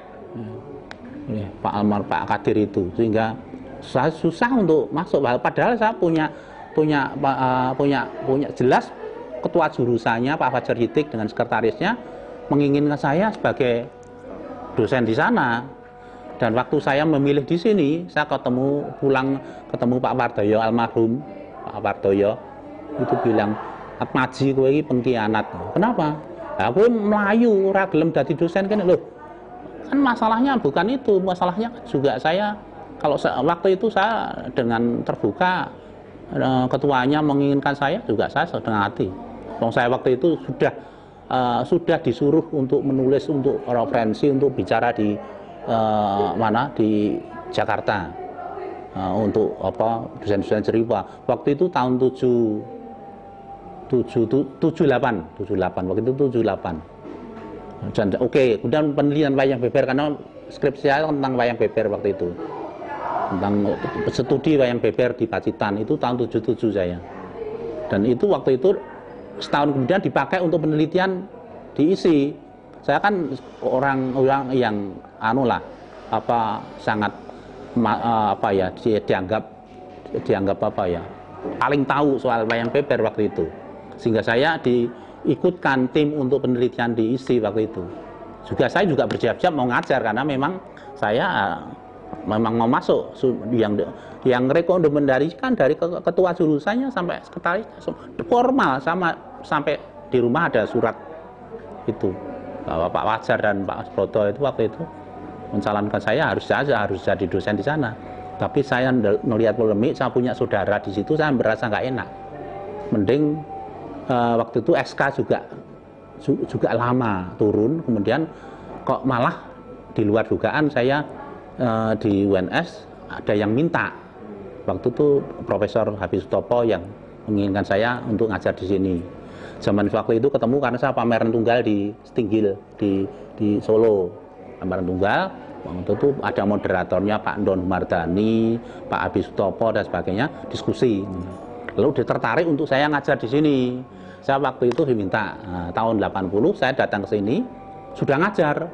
Pak Kadir itu, sehingga saya susah untuk masuk. Padahal saya punya jelas ketua jurusannya Pak Fajar Hitik dengan sekretarisnya menginginkan saya sebagai dosen di sana. Dan waktu saya memilih di sini, saya ketemu Pak Wardoyo, almarhum Pak Wardoyo, itu bilang, "Atmaji kowe iki pengkhianat." Kenapa? Aku melayu ora gelem dadi dosen kene lho. Kan masalahnya bukan itu, masalahnya juga saya kalau waktu itu saya dengan terbuka, ketuanya menginginkan saya juga saya setengah hati. Saya waktu itu sudah disuruh untuk menulis untuk referensi, untuk bicara di mana di Jakarta untuk apa desain-desain cerita. Waktu itu tahun 78 waktu itu 78. Dan oke, kemudian penelitian wayang beber karena skripsi saya tentang wayang beber waktu itu. Tentang studi wayang beber di Pacitan itu tahun 77 saya. Dan itu waktu itu setahun kemudian dipakai untuk penelitian di ISI. Saya kan orang yang sangat dianggap paling tahu soal wayang beber waktu itu. Sehingga saya diikutkan tim untuk penelitian di ISI waktu itu. Saya juga bersiap-siap mau ngajar karena memang saya memang mau masuk yang rekomendasikan dari ketua jurusannya sampai sekretaris formal sampai di rumah ada surat itu bahwa Pak Wajar dan Pak Broto itu waktu itu mencalonkan saya harus jadi dosen di sana. Tapi saya melihat polemik, saya punya saudara di situ, saya merasa nggak enak. Mending waktu itu SK juga lama turun, kemudian kok malah di luar dugaan saya di UNS ada yang minta. Waktu itu Profesor Habib Sutopo yang menginginkan saya untuk ngajar di sini. Zaman waktu itu ketemu karena saya pameran tunggal di Stinggil di Solo, pameran tunggal. Waktu itu ada moderatornya Pak Don Mardani, Pak Habib Sutopo dan sebagainya, diskusi. Lalu dia tertarik untuk saya ngajar di sini. Saya waktu itu diminta tahun 80 saya datang ke sini sudah ngajar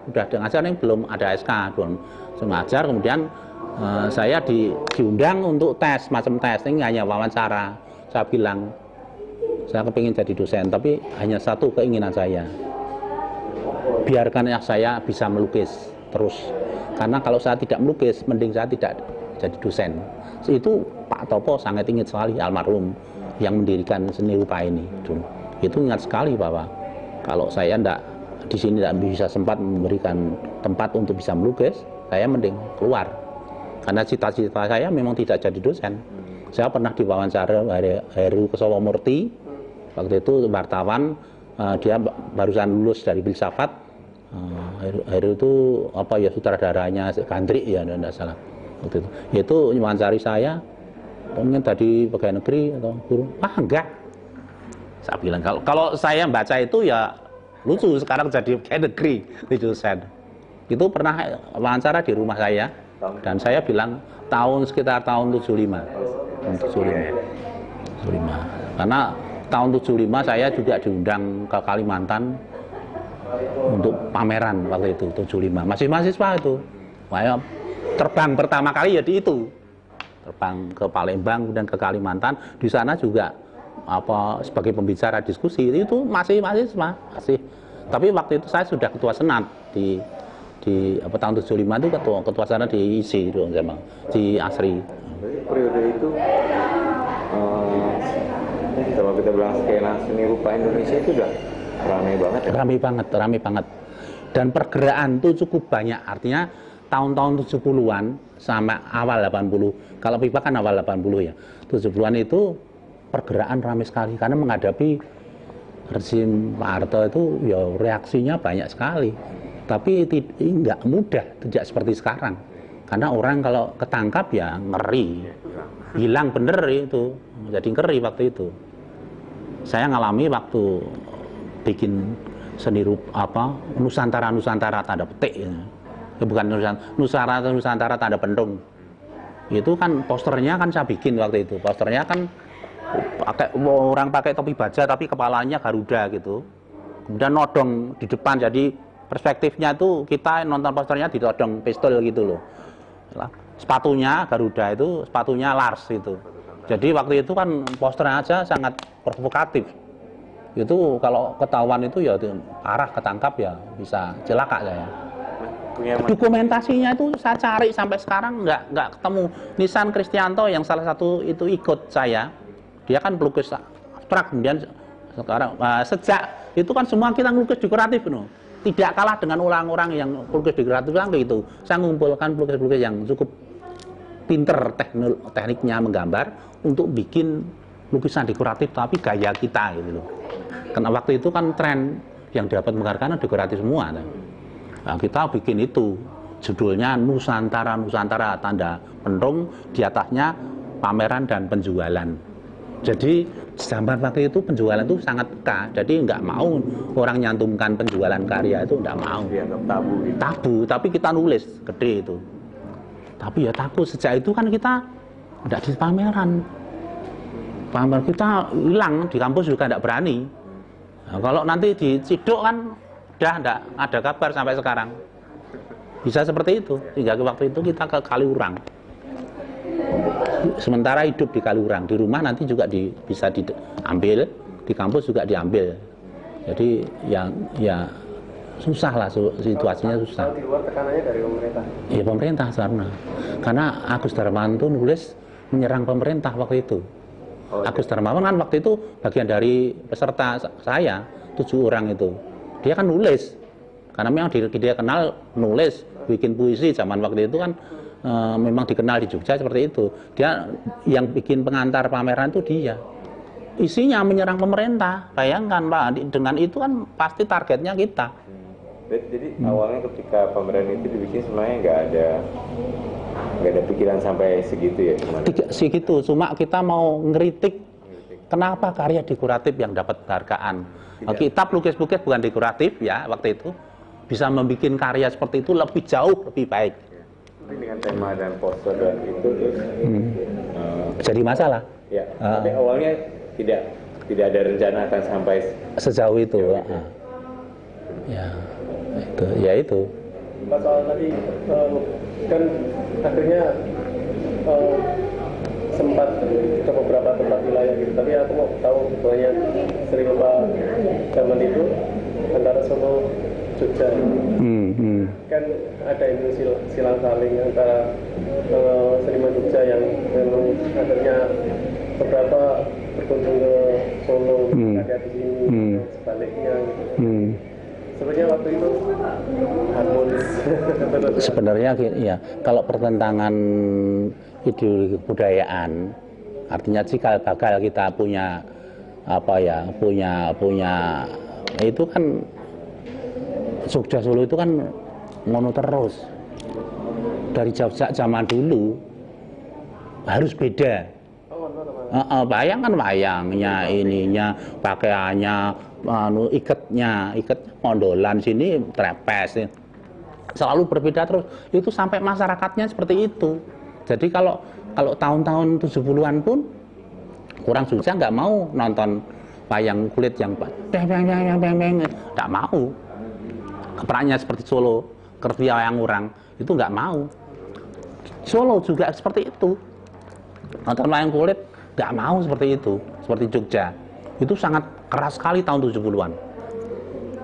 yang belum ada SK, belum ngajar. Kemudian saya diundang untuk tes, macam tes ini hanya wawancara. Saya bilang saya kepingin jadi dosen, tapi hanya satu keinginan saya, biarkan saya bisa melukis terus. Karena kalau saya tidak melukis, mending saya tidak jadi dosen. Itu Pak Topo sangat ingat sekali, almarhum yang mendirikan seni rupa ini. Itu ingat sekali bahwa kalau saya di sini tidak bisa sempat memberikan tempat untuk bisa melukis, saya mending keluar. Karena cita-cita saya memang tidak jadi dosen. Saya pernah diwawancara Heru Kesawamurti, waktu itu wartawan, dia barusan lulus dari filsafat. Heru itu sutradaranya Gandrik ya, tidak salah. Waktu itu, yaitu wawancari saya, pengen tadi pegawai negeri atau guru? Enggak. Saya bilang kalau saya baca itu ya lucu, sekarang jadi pegawai negeri di dosen. Itu pernah wawancara di rumah saya dan saya bilang sekitar tahun 75. Karena tahun 75 saya juga diundang ke Kalimantan untuk pameran waktu itu 75. Masih mahasiswa itu. Saya terbang pertama kali ya di itu. Terbang ke Palembang dan ke Kalimantan. Di sana juga sebagai pembicara diskusi itu masih mahasiswa, masih. Tapi waktu itu saya sudah ketua senat di tahun 75 itu ketua senat di ISI di ASRI. Periode itu kalau kita bilang skena seni rupa Indonesia itu udah ramai banget ya? Ramai banget. Dan pergerakan itu cukup banyak, artinya tahun-tahun 70-an sama awal 80. Kalau Pipa kan awal 80 ya. 70-an itu pergerakan ramai sekali karena menghadapi rezim Pak Harto itu ya reaksinya banyak sekali. Tapi nggak mudah tidak seperti sekarang. Karena orang kalau ketangkap ya ngeri. Hilang bener itu. Jadi ngeri waktu itu. Saya ngalami waktu bikin seni rupa Nusantara tanda petik ya. Bukan Nusantara tanda pentung. Itu kan posternya kan saya bikin waktu itu. Posternya kan orang pakai topi baja tapi kepalanya Garuda gitu. Kemudian nodong di depan, jadi perspektifnya itu kita nonton posternya ditodong pistol gitu loh. Sepatunya Garuda itu sepatunya Lars itu. Jadi waktu itu kan posternya aja sangat provokatif. Itu kalau ketahuan itu ya parah, ketangkap ya bisa celaka saya. Dokumentasinya itu saya cari sampai sekarang nggak ketemu. Nisan Kristianto yang salah satu itu ikut saya, dia kan pelukis abstrak. Kemudian sekarang sejak itu kan semua kita ngelukis dekoratif, no. Tidak kalah dengan orang-orang yang pelukis dekoratif kan gitu. Saya mengumpulkan pelukis-pelukis yang cukup pinter tekniknya menggambar untuk bikin lukisan dekoratif tapi gaya kita gitu loh. Karena waktu itu kan tren yang dapat menghargai dekoratif semua. Nah, kita bikin itu judulnya Nusantara Nusantara, tanda pentung, di atasnya pameran dan penjualan. Jadi zaman waktu itu penjualan itu sangat peka, jadi nggak mau orang nyantumkan penjualan karya itu, nggak mau. Dianggap tabu gitu. Tabu, tapi kita nulis gede itu. Tapi ya takut, sejak itu kan kita nggak di pameran. Pameran kita hilang, di kampus juga nggak berani. Nah, kalau nanti di Ciduk kan udah nggak ada kabar sampai sekarang. Bisa seperti itu, hingga waktu itu kita ke Kaliurang. Sementara hidup di Kaliurang, di rumah nanti juga bisa diambil, di kampus juga diambil. Jadi ya susah lah, situasinya susah. Di luar tekanannya dari pemerintah? Ya pemerintah karena Agus Darmanto nulis menyerang pemerintah waktu itu. Agus Darmawan kan waktu itu bagian dari peserta saya, 7 orang itu. Dia kan nulis, karena memang dia kenal nulis, bikin puisi zaman waktu itu kan memang dikenal di Jogja seperti itu. Dia yang bikin pengantar pameran itu dia. Isinya menyerang pemerintah. Bayangkan Pak, dengan itu kan pasti targetnya kita. Jadi awalnya ketika pameran itu dibikin sebenarnya nggak ada pikiran sampai segitu ya? Segitu, cuma kita mau ngeritik kenapa karya dekoratif yang dapat penghargaan. Kita lukis-lukis bukan dekoratif ya waktu itu, bisa membuat karya seperti itu lebih jauh lebih baik. Dengan tema dan poster dan itu terus jadi masalah. Ya, tapi awalnya tidak ada rencana akan sampai sejauh itu. Ya itu. Masalah tadi kan akhirnya sempat ke beberapa tempat wilayah gitu, tapi aku mau tahu banyak sering lupa zaman itu antara Solo, Jogja. Kan ada itu silang saling antara seniman Jogja yang memang akhirnya beberapa berkunjung ke Solo, ada di sini, sebaliknya gitu. Sebenarnya waktu itu harmonis. Sebenarnya ya, kalau pertentangan ideologi kebudayaan, artinya cikal bakal kita punya punya itu kan Jogja Solo itu kan ngono terus. Dari zaman dulu harus beda. Bayangkan wayangnya, ininya, pakaiannya, ikatnya mondolan sini trepes, selalu berbeda terus. Itu sampai masyarakatnya seperti itu. Jadi kalau tahun-tahun 70-an pun orang Jogja nggak mau nonton wayang kulit yang nggak mau. Keperannya seperti Solo, kerja wayang orang itu nggak mau. Solo juga seperti itu. Nonton wayang kulit nggak mau seperti itu, seperti Jogja. Itu sangat keras sekali tahun 70-an.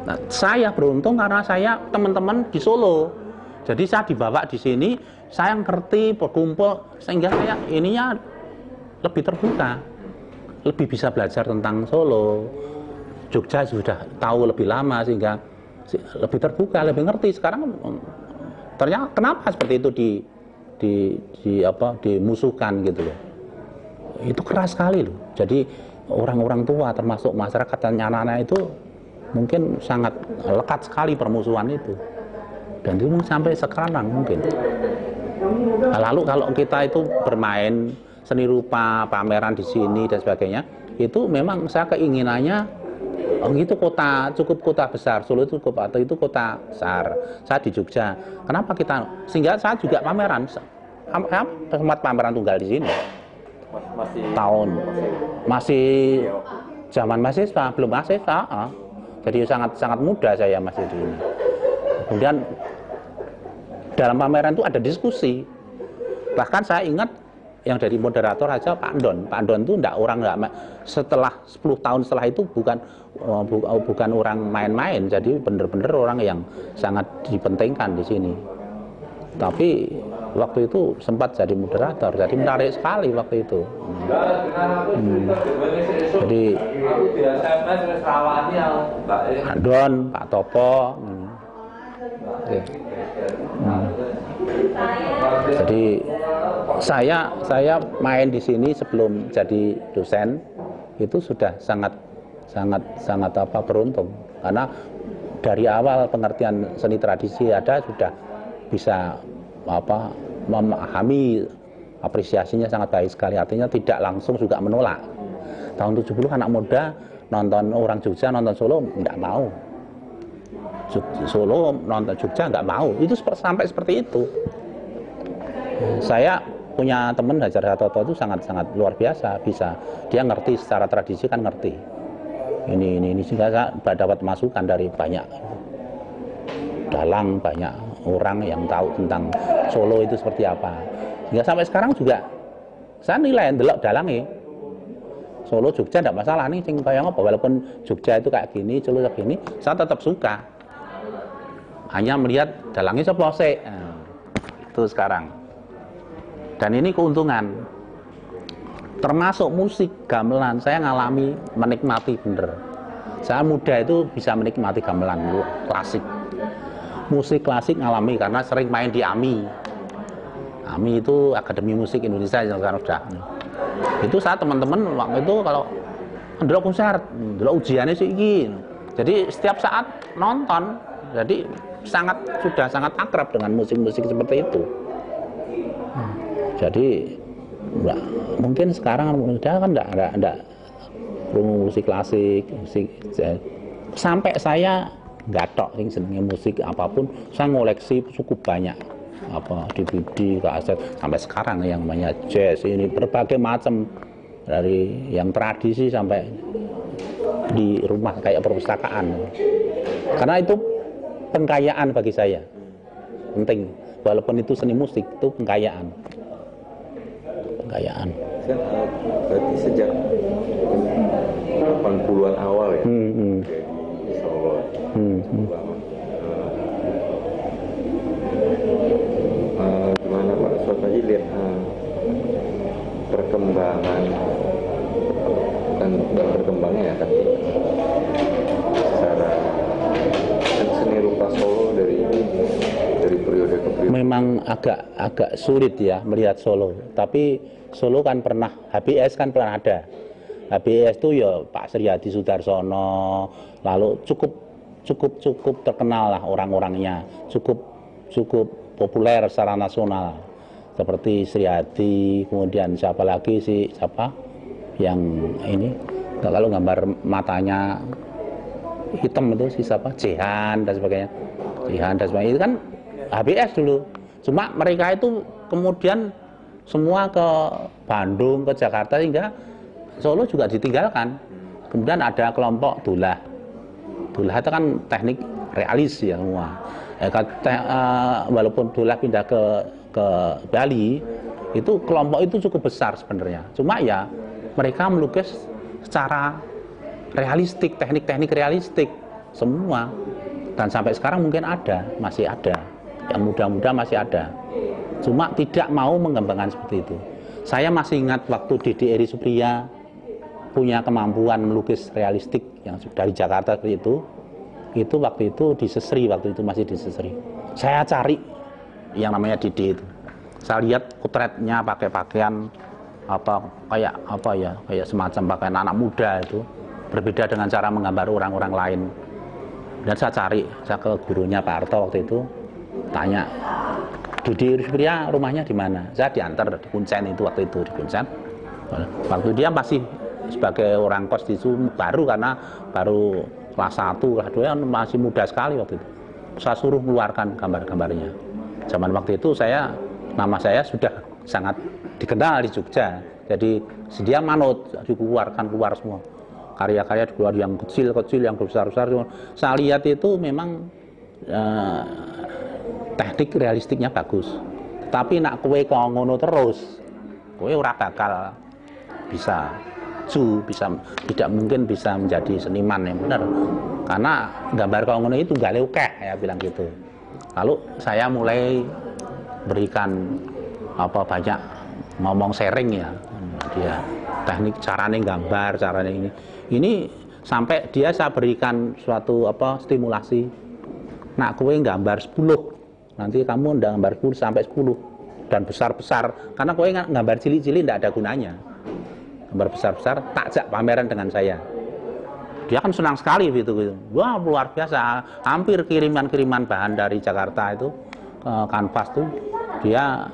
Nah, saya beruntung karena saya teman-teman di Solo. Jadi saya dibawa di sini, saya ngerti, berkumpul, sehingga saya ininya lebih terbuka. Lebih bisa belajar tentang Solo. Jogja sudah tahu lebih lama sehingga lebih terbuka, lebih ngerti. Sekarang ternyata kenapa seperti itu dimusuhkan gitu loh. Itu keras sekali loh. Jadi orang-orang tua termasuk masyarakat dan anak-anak itu mungkin sangat lekat sekali permusuhan itu. Dan itu sampai sekarang mungkin. Lalu kalau kita itu bermain seni rupa, pameran di sini dan sebagainya, itu memang saya keinginannya itu cukup kota besar. Solo itu kota besar. Saya di Jogja. Kenapa kita? Sehingga saya juga pameran. Sempat pameran tunggal di sini. Masih zaman mahasiswa, belum mahasiswa. Jadi sangat muda saya masih di sini. Kemudian dalam pameran itu ada diskusi. Bahkan saya ingat yang dari moderator aja Pak Don itu setelah 10 tahun setelah itu bukan orang main-main, jadi benar-benar orang yang sangat dipentingkan di sini. Tapi waktu itu sempat jadi moderator, jadi menarik sekali waktu itu. Jadi Pak Don, Pak Topo. Jadi saya main di sini sebelum jadi dosen itu sudah sangat beruntung, karena dari awal pengertian seni tradisi ada, sudah bisa memahami, apresiasinya sangat baik sekali, artinya tidak langsung juga menolak. Tahun 70 anak muda nonton orang Jogja, nonton Solo enggak mau. Solo nonton Jogja enggak mau. Itu sampai seperti itu. Saya punya teman Hajar Hatoto itu sangat-sangat luar biasa, bisa dia ngerti secara tradisi, kan ngerti. Ini sehingga saya dapat masukan dari banyak dalang, banyak orang yang tahu tentang Solo itu seperti apa. Hingga sampai sekarang juga saya nilai ndelok dalange. Solo Jogja enggak masalah nih, sing kaya apa, walaupun Jogja itu kayak gini, Solo kayak gini, saya tetap suka. Hanya melihat dalangnya sapa sik. Itu sekarang. Dan ini keuntungan. Termasuk musik gamelan, saya ngalami menikmati bener. Saya muda itu bisa menikmati gamelan dulu, klasik. Musik klasik ngalami karena sering main di AMI. AMI itu Akademi Musik Indonesia yang sekarang sudah. Itu saat teman-teman waktu itu kalau ndelok konser, ndelok ujiannya sih iki. Jadi setiap saat nonton, jadi sudah sangat akrab dengan musik-musik seperti itu. Jadi mungkin sekarang muda kan enggak musik klasik, musik sampai saya nggak tok sing senenge musik apapun, saya ngoleksi cukup banyak DVD, kaset sampai sekarang yang namanya jazz ini berbagai macam, dari yang tradisi sampai di rumah kayak perpustakaan. Karena itu pengkayaan bagi saya, penting, walaupun itu seni musik itu pengkayaan. Berarti sejak 80-an awal ya, di Solo. Gimana Pak Suat tadi lihat perkembangan dan berkembangnya ya, tapi secara kan seni rupa Solo dari periode ke periode memang agak sulit ya melihat Solo, tapi Solo kan pernah, HBS kan pernah ada. HBS itu ya Pak Suryadi Sudarsono, lalu cukup terkenal lah orang-orangnya, cukup populer secara nasional, seperti Suryadi, kemudian siapa lagi sih, siapa yang ini, kalau gambar matanya hitam itu si siapa, Jehan dan sebagainya, itu kan HBS dulu. Cuma mereka itu kemudian semua ke Bandung, ke Jakarta, sehingga Solo juga ditinggalkan. Kemudian ada kelompok Dulah. Dulah itu kan teknik realis ya semua. Walaupun Dulah pindah ke Bali, itu kelompok itu cukup besar sebenarnya. Cuma ya mereka melukis secara realistik, teknik-teknik realistik semua. Dan sampai sekarang mungkin masih ada. Yang muda-muda masih ada. Cuma tidak mau mengembangkan seperti itu. Saya masih ingat waktu Dede Eri Supriya punya kemampuan melukis realistik yang dari Jakarta seperti itu waktu itu di Sesri, waktu itu masih di Sesri. Saya cari yang namanya Dede itu. Saya lihat potretnya pakai pakaian kayak semacam pakaian anak muda itu, berbeda dengan cara menggambar orang-orang lain. Dan saya ke gurunya Pak Harto waktu itu, tanya, Dede Eri Supriya rumahnya di mana? Saya diantar di Kuncen itu waktu itu, di Kuncen. Waktu dia masih sebagai orang kos di situ, karena baru kelas 1, kelas 2, masih muda sekali waktu itu. Saya suruh mengeluarkan gambar-gambarnya. Zaman waktu itu nama saya sudah sangat dikenal di Jogja. Jadi dia manut, keluar semua. Karya-karya keluar yang kecil-kecil, yang besar-besar. Saya lihat itu memang teknik realistiknya bagus. Tapi nak kowe kok ngono terus, kowe ora bakal bisa tidak mungkin bisa menjadi seniman yang benar. Karena gambar kok ngono itu gak lewkeh, ya bilang gitu. Lalu saya mulai berikan banyak ngomong sharing ya. Dia teknik caranya gambar, caranya ini sampai saya berikan suatu stimulasi. Nak kowe gambar 10, nanti kamu gambar 10 sampai 10 dan besar-besar, karena kowe gambar cilik-cilik tidak ada gunanya. Gambar besar-besar takjak pameran dengan saya. Dia kan senang sekali gitu. Wah, luar biasa. Hampir kiriman bahan dari Jakarta itu kanvas tuh dia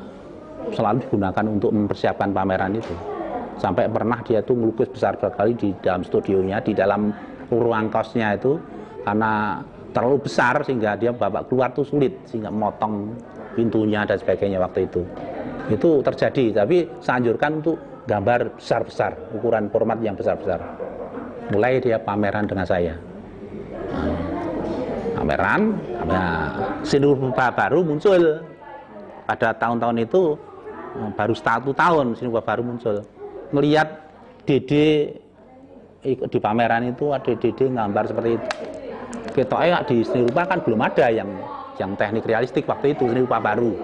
selalu digunakan untuk mempersiapkan pameran itu. Sampai pernah dia tuh melukis besar sekali di dalam studionya, di dalam ruang kosnya itu, karena terlalu besar sehingga dia bawa keluar tuh sulit, sehingga memotong pintunya dan sebagainya waktu itu. Itu terjadi, tapi saya anjurkan untuk gambar besar-besar, ukuran format yang besar-besar. Mulai dia pameran dengan saya. Pameran, seni rupa baru muncul. Pada tahun-tahun itu, baru 1 tahun seni rupa baru muncul. Melihat Dede di pameran itu, ada Dede gambar seperti itu. Ketoknya di seni rupa kan belum ada yang teknik realistik waktu itu, seni rupa baru.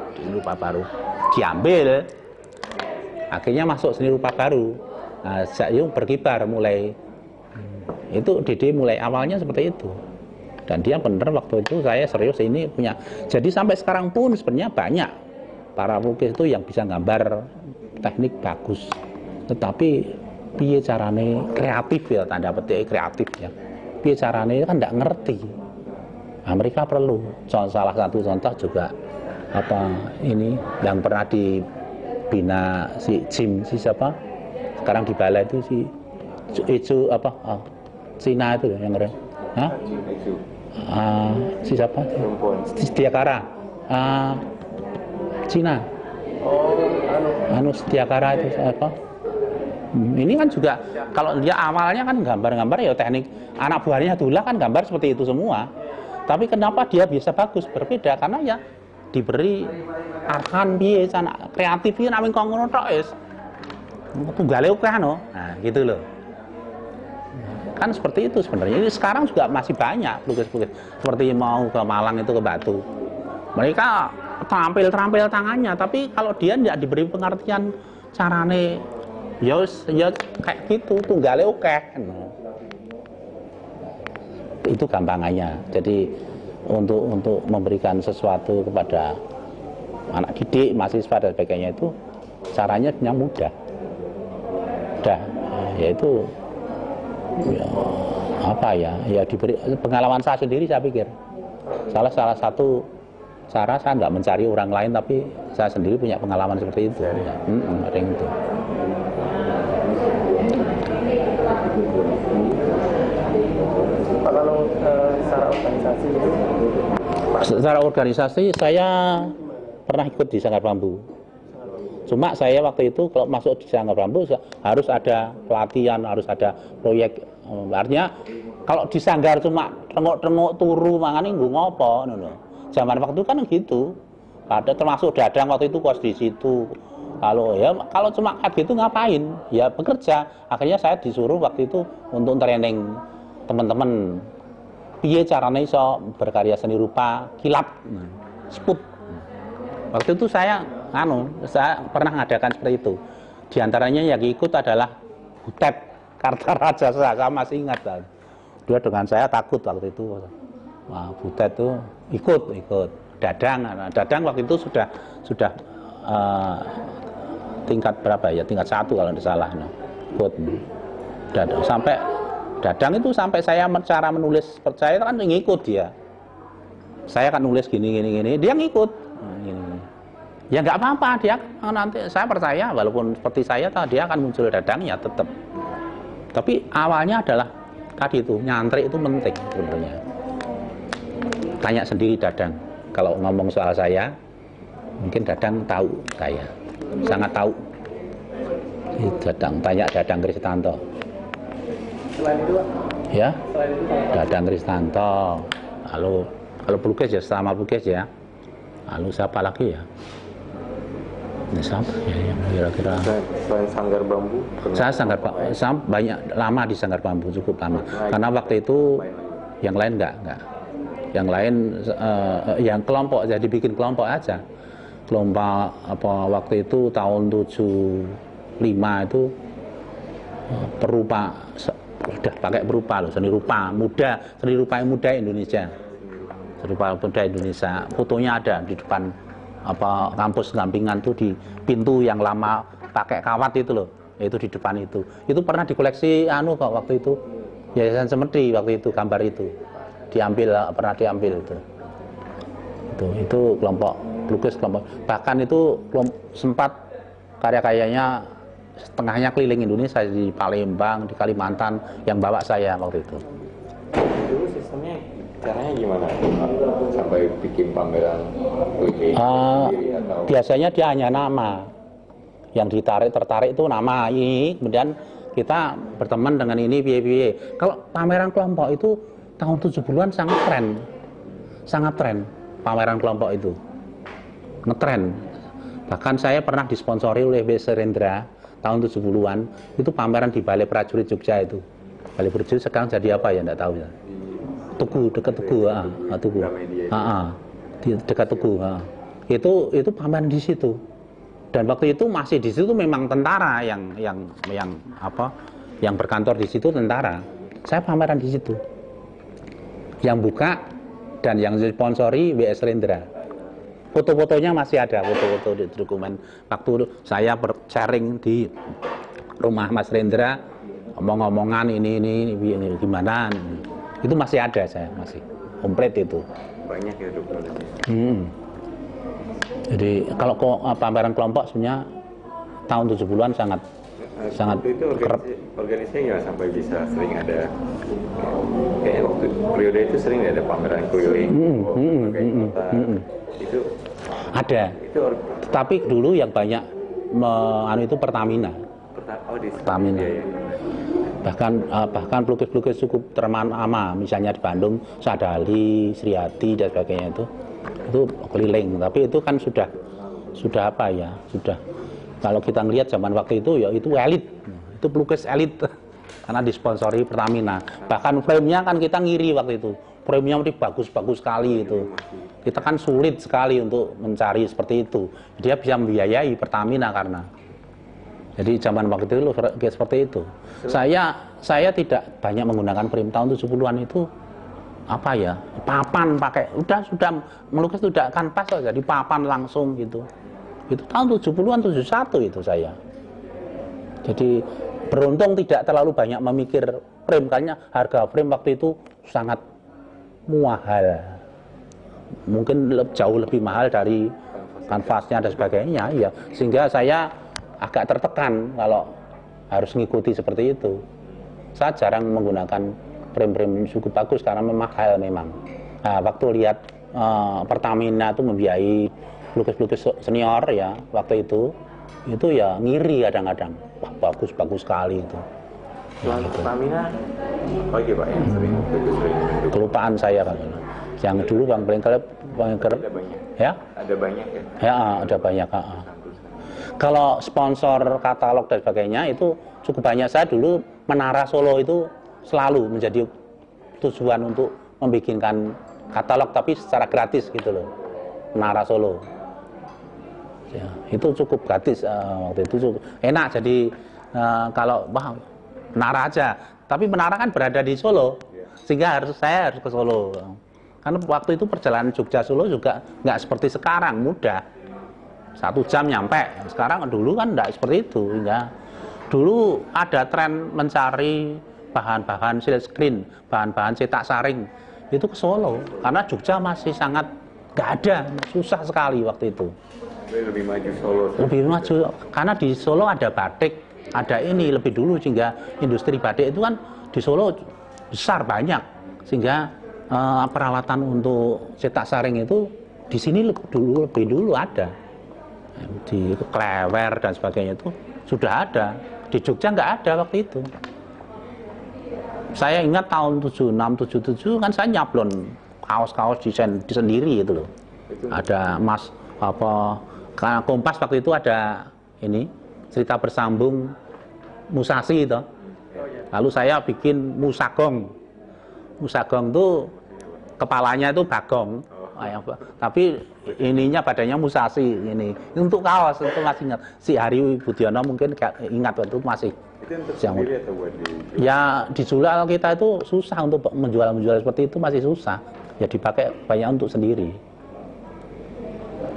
Diambil, akhirnya masuk seni rupa baru. Nah, saya berkibar mulai itu Dede mulai awalnya seperti itu. Dan dia benar waktu itu saya serius ini punya. Jadi sampai sekarang pun sebenarnya banyak para pelukis itu yang bisa gambar teknik bagus. Tetapi piye carane kreatif ya, tanda petik kreatif ya. Piye carane kan enggak ngerti. Nah, mereka perlu. Salah satu contoh juga ini yang pernah dibina si Jim, si siapa? Sekarang di balai itu si Cina itu yang keren. Hah? Si siapa? Setiakara. Cina. Setiakara itu apa? Ini kan juga kalau dia awalnya kan gambar-gambar ya teknik anak buahnya Dullah kan gambar seperti itu semua. Tapi kenapa dia bisa bagus berbeda? Karena ya diberi arahan piye anak kreatif iki nek kok ngono tok wis. Tunggale akeh no. Nah, gitu loh. Kan seperti itu sebenarnya. Ini sekarang juga masih banyak pelukis-pelukis seperti mau ke Malang itu ke Batu. Mereka terampil tangannya, tapi kalau dia tidak diberi pengertian carane ya kayak gitu, tunggale akeh. Itu gampangannya. Jadi untuk memberikan sesuatu kepada anak didik, mahasiswa dan sebagainya itu caranya yang mudah. Yaitu ya diberi pengalaman saya sendiri, saya pikir salah satu cara saya nggak mencari orang lain, tapi saya sendiri punya pengalaman seperti itu. Ada yang itu. Kalau secara organisasi itu? Secara organisasi saya pernah ikut di Sanggar Bambu. Cuma saya waktu itu kalau masuk di Sanggar Bambu harus ada pelatihan, harus ada proyek. Artinya kalau di sanggar cuma tengok-tengok turu mangane nggo ngopo ngono. Zaman waktu kan gitu. Ada termasuk Dadang waktu itu kos di situ. Kalau cuma kayak gitu ngapain? Ya bekerja. Akhirnya saya disuruh waktu itu untuk training teman-teman piye caranya iso berkarya seni rupa kilap sput. Waktu itu saya pernah mengadakan seperti itu. Di antaranya yang ikut adalah Butet Kartaraja, saya masih ingat. Dia dengan saya takut waktu itu. Wah, Butet itu ikut. Dadang waktu itu sudah tingkat berapa ya? Tingkat 1 kalau tidak salah. Ikut. Sampai Dadang itu sampai saya cara menulis, percaya kan ngikut dia. Saya kan nulis gini, dia ngikut. Ya nggak apa-apa, dia nanti saya percaya walaupun seperti saya dia akan muncul Dadangnya tetap. Tapi awalnya adalah tadi itu nyantri itu penting sebenarnya. Tanya sendiri Dadang. Kalau ngomong soal saya, mungkin Dadang tahu saya, sangat tahu. Tanya Dadang Kristanto. Selain itu, ya, Dadang Kristanto. Lalu kalau pelukis ya sama pelukis ya. Lalu siapa lagi ya? Ini siapa ya yang kira-kira? Selain Sanggar Bambu? Saya banyak lama di Sanggar Bambu, cukup lama. Karena waktu itu yang lain enggak. Yang lain yang kelompok, jadi bikin kelompok aja. Kelompok waktu itu tahun 75 itu perupa, udah pakai perupa loh, seni rupa muda Indonesia. Seni rupa muda Indonesia. Fotonya ada di depan kampus Gampingan tuh, di pintu yang lama pakai kawat itu loh. Itu di depan itu. Itu pernah dikoleksi kok waktu itu. Yayasan Semedi waktu itu gambar itu. Pernah diambil itu. Itu kelompok pelukis kelompok. Bahkan itu sempat karya-karyanya setengahnya keliling Indonesia, di Palembang, di Kalimantan, yang bawa saya waktu itu. Dulu sistemnya caranya gimana sampai bikin pameran keliling sendiri atau? Biasanya dia hanya nama yang tertarik itu nama ini, kemudian kita berteman dengan ini piye-piye. Kalau pameran kelompok itu tahun 70-an sangat tren pameran kelompok itu, ngetren. Bahkan saya pernah disponsori oleh W. Serendra tahun 70-an, itu pameran di Balai Prajurit Jogja itu. Balai Prajurit sekarang jadi apa ya, enggak tahu ya. Tugu, dekat Tugu, Tugu. Di dekat Tugu. Itu pameran di situ. Dan waktu itu masih di situ memang tentara yang berkantor di situ tentara. Saya pameran di situ. Yang buka dan yang sponsori W.S. Rendra. Foto-fotonya masih ada, foto-foto di dokumen. Waktu saya sharing di rumah Mas Rendra, omong-omongan ini gimana, itu masih ada, saya masih komplit itu. Banyak ya dokumennya. Jadi kalau pameran kelompok sebenarnya tahun 70-an sangat itu organisasinya gimana sampai bisa sering ada, kayaknya waktu periode itu sering ada pameran keliling kota. Itu ada. Tetapi dulu yang banyak itu Pertamina. Pertamina. Ya. Bahkan pelukis-pelukis cukup ternama, misalnya di Bandung Sadali, Sriati dan sebagainya itu keliling. Tapi itu kan sudah apa ya? Sudah, kalau kita ngelihat zaman waktu itu ya itu elit. Itu pelukis elit karena disponsori Pertamina. Bahkan frame-nya kan kita ngiri waktu itu. Frame-nya bagus-bagus sekali itu. Kita kan sulit sekali untuk mencari seperti itu. Dia bisa membiayai Pertamina karena. Jadi zaman waktu itu seperti itu. Saya tidak banyak menggunakan frame. Tahun 70-an itu apa ya? Papan pakai sudah melukis sudah kanvas saja, di papan langsung gitu. Itu tahun 70-an 71 itu saya. Jadi beruntung tidak terlalu banyak memikir frame, karena harga frame waktu itu sangat mahal. Mungkin jauh lebih mahal dari kanvasnya dan sebagainya ya. Sehingga saya agak tertekan kalau harus mengikuti seperti itu. Saya jarang menggunakan frame-frame cukup bagus karena mahal memang. Nah, waktu lihat Pertamina itu membiayai pelukis-pelukis senior ya waktu itu ya ngiri kadang-kadang. Wah, bagus sekali itu. Selain Pertamina, lagi Pak yang sering kelupaan saya kan. Yang dulu Bang paling kerap ya? Ada banyak ya? Ya, ada banyak. Kalau sponsor katalog dan sebagainya itu cukup banyak. Saya dulu Menara Solo itu selalu menjadi tujuan untuk membikinkan katalog, tapi secara gratis gitu loh. Menara Solo. Ya, itu cukup gratis waktu itu cukup enak. Jadi kalau menara aja, tapi menara kan berada di Solo, sehingga saya harus ke Solo. Karena waktu itu perjalanan Jogja Solo juga nggak seperti sekarang mudah, 1 jam nyampe. Sekarang dulu kan nggak seperti itu. Hingga dulu ada tren mencari bahan-bahan silkscreen, bahan-bahan cetak saring itu ke Solo, karena Jogja masih sangat nggak ada, susah sekali waktu itu. Lebih maju Solo. Lebih maju karena di Solo ada batik, ada ini lebih dulu, sehingga industri batik itu kan di Solo besar banyak, sehingga peralatan untuk cetak saring itu di sini lebih dulu ada. Di Klewer dan sebagainya itu sudah ada. Di Jogja nggak ada waktu itu. Saya ingat tahun 76, 77 kan saya nyablon kaos-kaos desain sendiri itu loh. Ada karena Kompas waktu itu ada ini cerita bersambung Musashi itu. Lalu saya bikin Musagong. Musagong tuh kepalanya itu bagong. Tapi ininya badannya Musashi ini. Untuk kaos itu masih ingat. Si Hari Budiono mungkin ingat waktu itu masih. Itu untuk sendiri atau buat ya dijual kita itu susah, untuk menjual seperti itu masih susah. Ya dipakai banyak untuk sendiri.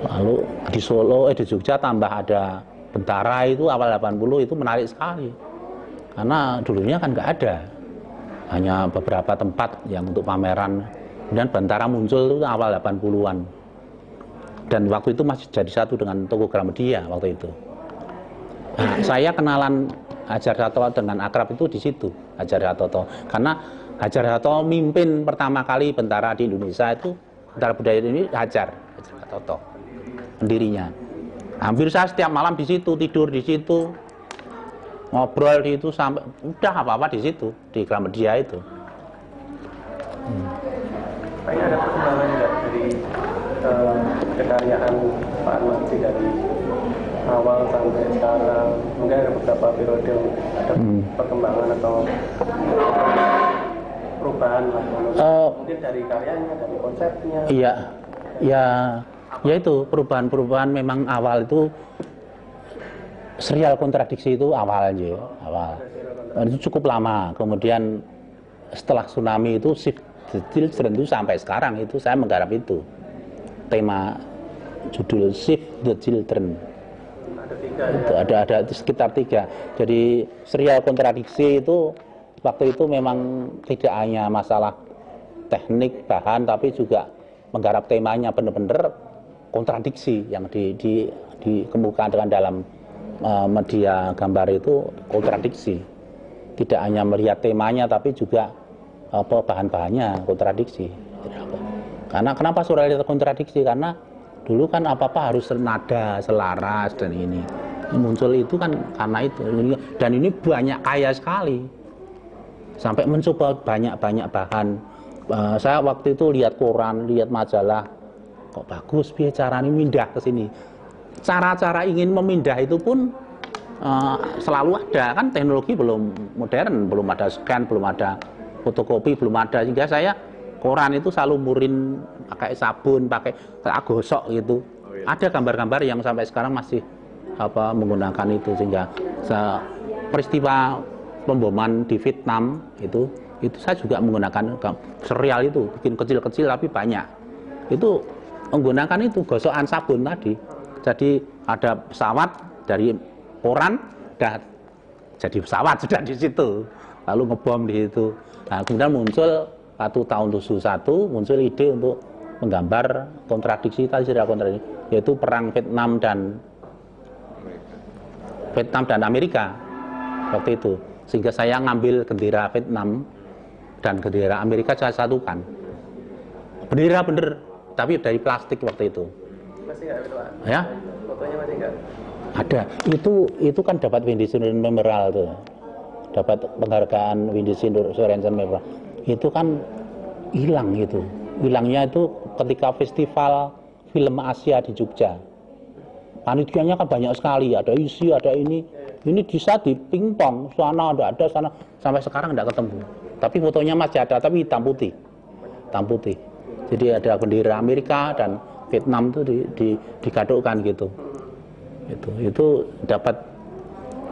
Lalu di Solo, di Jogja tambah ada Bentara itu awal 80 itu menarik sekali. Karena dulunya kan nggak ada. Hanya beberapa tempat yang untuk pameran. Kemudian Bentara muncul itu awal 80-an. Dan waktu itu masih jadi satu dengan toko Gramedia waktu itu. Nah, saya kenalan Hajar Hatoto dengan akrab itu di situ, Hajar Hatoto. Karena Hajar Hatoto mimpin pertama kali Bentara di Indonesia itu, Bentara Budaya ini Hajar Hatoto, pendirinya. Hampir saya setiap malam di situ, tidur di situ, ngobrol di situ sampai udah apa-apa di situ, di Gramedia itu. Kayaknya ada perkembangan nggak dari kekaryaan Pak Anwardi dari awal sampai sekarang? Mungkin ada beberapa periode ada perkembangan atau perubahan lah. Mungkin dari karyanya, dari konsepnya. Iya, ya itu perubahan-perubahan memang awal itu serial kontradiksi itu awal aja, awal. Itu cukup lama. Kemudian setelah tsunami itu Shift the Children itu sampai sekarang itu saya menggarap itu. Tema judul Shift the Children. Ada sekitar 3. Jadi serial kontradiksi itu waktu itu memang tidak hanya masalah teknik bahan, tapi juga menggarap temanya benar-benar kontradiksi yang dikemukakan dengan dalam media gambar itu kontradiksi. Tidak hanya melihat temanya, tapi juga bahan-bahannya kontradiksi. Karena kenapa surrealisme kontradiksi? Karena dulu kan apa-apa harus senada, selaras, dan ini muncul itu kan karena itu. Dan ini banyak kaya sekali. Sampai mencoba banyak-banyak bahan. Saya waktu itu lihat koran, lihat majalah, kok bagus biar caranya mindah ke sini. Cara-cara ingin memindah itu pun selalu ada, kan teknologi belum modern, belum ada scan, belum ada fotokopi, belum ada, sehingga saya koran itu selalu murin pakai sabun, pakai gosok gitu. Ada gambar-gambar yang sampai sekarang masih menggunakan itu, sehingga peristiwa pemboman di Vietnam itu saya juga menggunakan serial itu, bikin kecil-kecil tapi banyak. Itu menggunakan itu gosokan sabun tadi. Jadi ada pesawat dari koran, dan jadi pesawat sudah di situ. Lalu ngebom di situ. Nah, kemudian muncul tahun 71 muncul ide untuk menggambar kontradiksi tadi, serial kontradiksi, yaitu perang Vietnam dan Amerika waktu itu. Sehingga saya ngambil bendera Vietnam dan bendera Amerika saya satukan. Bendera bener, tapi dari plastik waktu itu. Masih nggak itu, Pak? Ya? Fotonya masih nggak? Ada. Itu kan dapat Windy Memorial tuh. Dapat penghargaan Windy Sorensen Memorial. Itu kan hilang itu. Hilangnya itu ketika festival film Asia di Jogja. Panitianya kan banyak sekali, ada isi, ada ini. Ini bisa di pingpong, sana ada sana, sampai sekarang tidak ketemu. Tapi fotonya masih ada, tapi hitam putih. Hitam putih. Jadi ada bendera Amerika dan Vietnam itu digadukkan gitu. Itu dapat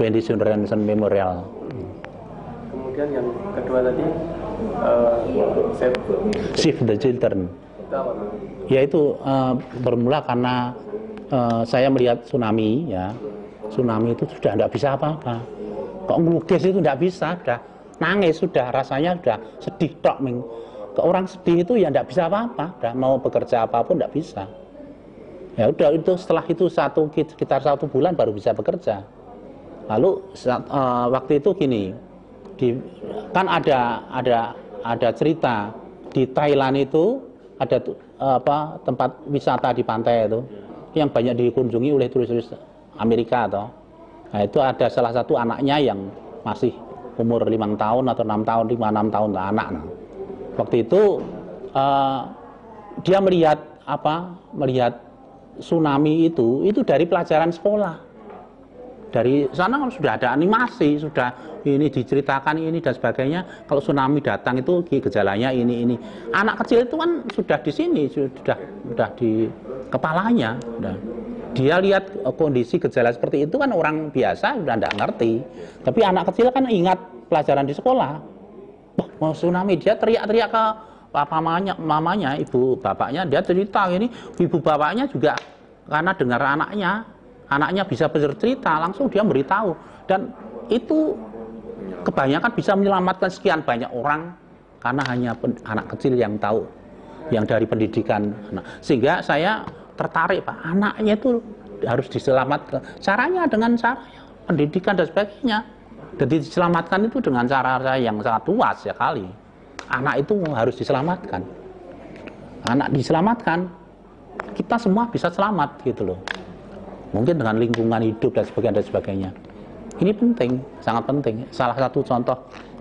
Windy Sorensen Memorial. Kemudian yang kedua tadi Shift the Children. Yaitu bermula karena saya melihat tsunami, ya. Tsunami itu sudah tidak bisa apa-apa. Kok ngelukis itu tidak bisa, sudah nangis, sudah rasanya sudah sedih tok. Ke orang sedih itu ya tidak bisa apa-apa, sudah mau bekerja apapun tidak bisa. Ya udah, itu setelah itu sekitar 1 bulan baru bisa bekerja. Lalu waktu itu gini, kan ada cerita di Thailand itu ada tempat wisata di pantai itu yang banyak dikunjungi oleh turis-turis Amerika atau. Nah, itu ada salah satu anaknya yang masih umur 5 tahun atau 6 tahun, 5-6 tahun anak. Nah, waktu itu dia melihat tsunami itu dari pelajaran sekolah. Dari sana kan sudah ada animasi, sudah ini diceritakan ini dan sebagainya. Kalau tsunami datang itu gejalanya ini. Anak kecil itu kan sudah di sini, sudah di kepalanya. Dia lihat kondisi gejala seperti itu kan orang biasa sudah tidak ngerti. Tapi anak kecil kan ingat pelajaran di sekolah. Mau tsunami, dia teriak-teriak ke mamanya, ibu bapaknya, dia cerita ini, ibu bapaknya juga karena dengar anaknya bisa bercerita, langsung dia beritahu, dan itu kebanyakan bisa menyelamatkan sekian banyak orang karena hanya anak kecil yang tahu, yang dari pendidikan. Sehingga saya tertarik Pak, anaknya itu harus diselamatkan. Caranya dengan cara pendidikan dan sebagainya. Jadi diselamatkan itu dengan cara yang sangat luas sekali. Anak itu harus diselamatkan. Anak diselamatkan, kita semua bisa selamat gitu loh. Mungkin dengan lingkungan hidup dan sebagainya. Ini penting, sangat penting. Salah satu contoh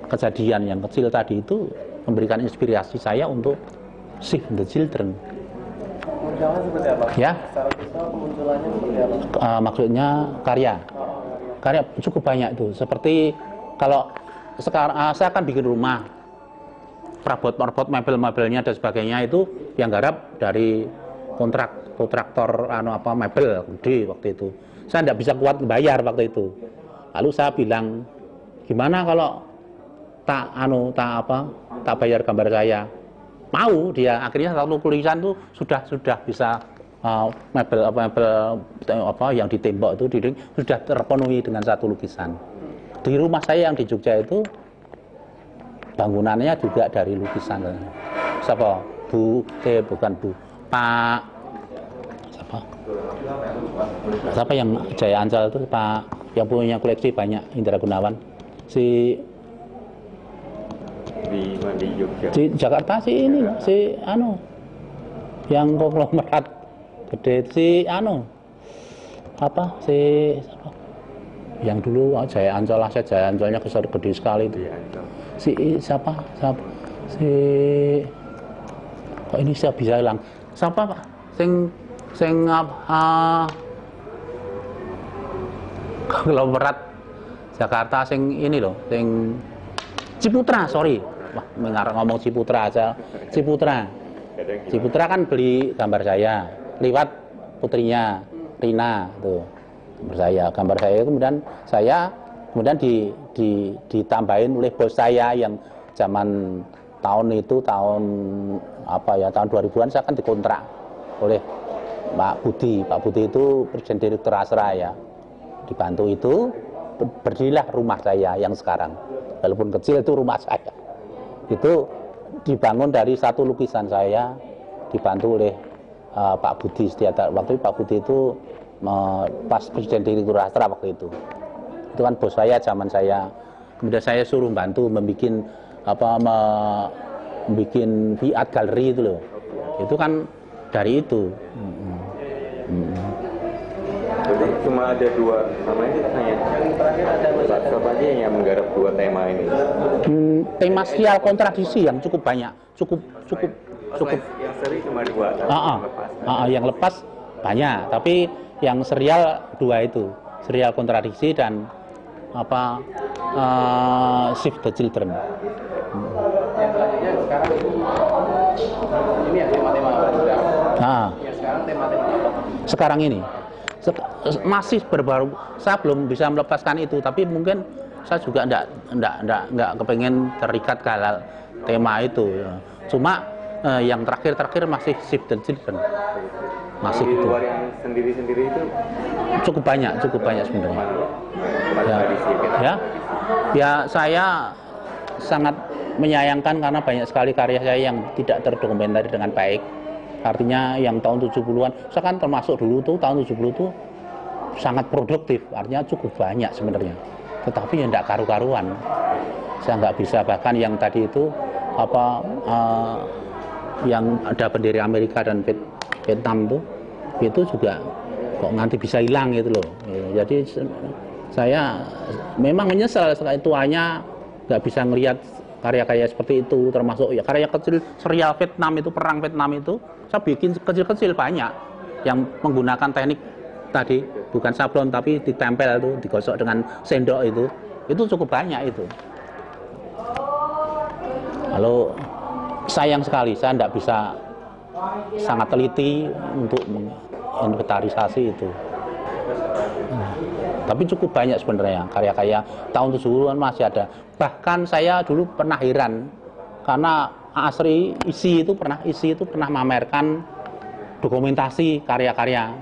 kejadian yang kecil tadi itu memberikan inspirasi saya untuk Save the Children. Munculnya seperti apa? Ya. Secara visual kemunculannya seperti apa? Maksudnya karya cukup banyak itu. Seperti kalau sekarang saya akan bikin rumah, perabot mebel-mebelnya dan sebagainya itu yang garap dari kontraktor mebel gede waktu itu. Saya tidak bisa kuat bayar waktu itu. Lalu saya bilang, gimana kalau tak bayar gambar saya? Mau dia. Akhirnya satu tulisan itu sudah bisa mebel yang di tembok itu sudah terpenuhi dengan satu lukisan. Di rumah saya yang di Jogja itu bangunannya juga dari lukisan. Siapa? Bukan Bu. Pak siapa yang Jaya Ancol itu, Pak yang punya koleksi banyak, Indra Gunawan. Di Jogja. Di Jakarta sih ini loh, yang konglomerat gede yang dulu Jaya Ancol, aset Jaya Ancolnya gede sekali itu. Siapa kok ini saya bisa hilang, siapa Pak konglomerat Jakarta ini loh, Ciputra, sorry. Wah, ngomong Ciputra aja. Ciputra kan beli gambar saya lewat putrinya Rina tuh. Gambar saya kemudian ditambahin oleh bos saya yang zaman tahun 2000-an saya kan dikontrak oleh Pak Budi. Pak Budi itu Presiden Direktur Asra ya. Dibantu itu berdirilah rumah saya yang sekarang. Walaupun kecil itu rumah saya. Itu dibangun dari satu lukisan saya, dibantu oleh Pak Budi Setiata. Waktu itu Pak Budi itu pas Presiden Direktur Astra waktu itu. Itu kan bos saya zaman saya. Kemudian saya suruh bantu membuat art galeri itu loh. Itu kan dari itu. Jadi cuma ada dua nama itu tanya. Siapa aja yang menggarap dua tema ini? Tema sial kontradiksi yang cukup banyak, cukup. Yang seri cuma dua. Yang lepas banyak, tapi yang serial dua itu, serial kontradiksi dan Save the Children. Yang selanjutnya sekarang ini ya tema-tema apa? Ya sekarang tema-tema apa? Sekarang ini masih berbaru, saya belum bisa melepaskan itu, tapi mungkin saya juga enggak kepengen terikat ke tema itu. Cuma yang terakhir masih Save the Children. Masih di itu. luar yang sendiri-sendiri itu cukup banyak sebenarnya. Ya, saya sangat menyayangkan karena banyak sekali karya saya yang tidak terdokumentari dengan baik. Artinya yang tahun 70-an, saya kan termasuk dulu tuh tahun 70 tuh sangat produktif, artinya cukup banyak sebenarnya. Tetapi yang tidak karu-karuan. Saya nggak bisa, bahkan yang tadi itu yang ada bendera Amerika dan Vietnam itu juga kok nanti bisa hilang gitu loh. Jadi saya memang menyesal sekali tuanya nggak bisa ngelihat karya-karya seperti itu, termasuk ya karya kecil serial Vietnam itu, perang Vietnam itu saya bikin kecil-kecil banyak yang menggunakan teknik tadi, bukan sablon tapi ditempel itu, digosok dengan sendok itu cukup banyak itu. Lalu sayang sekali saya tidak bisa sangat teliti untuk menginventarisasi itu. Tapi cukup banyak sebenarnya karya-karya tahun 70-an masih ada. Bahkan saya dulu pernah heran karena Asri Isi itu pernah memamerkan dokumentasi karya-karya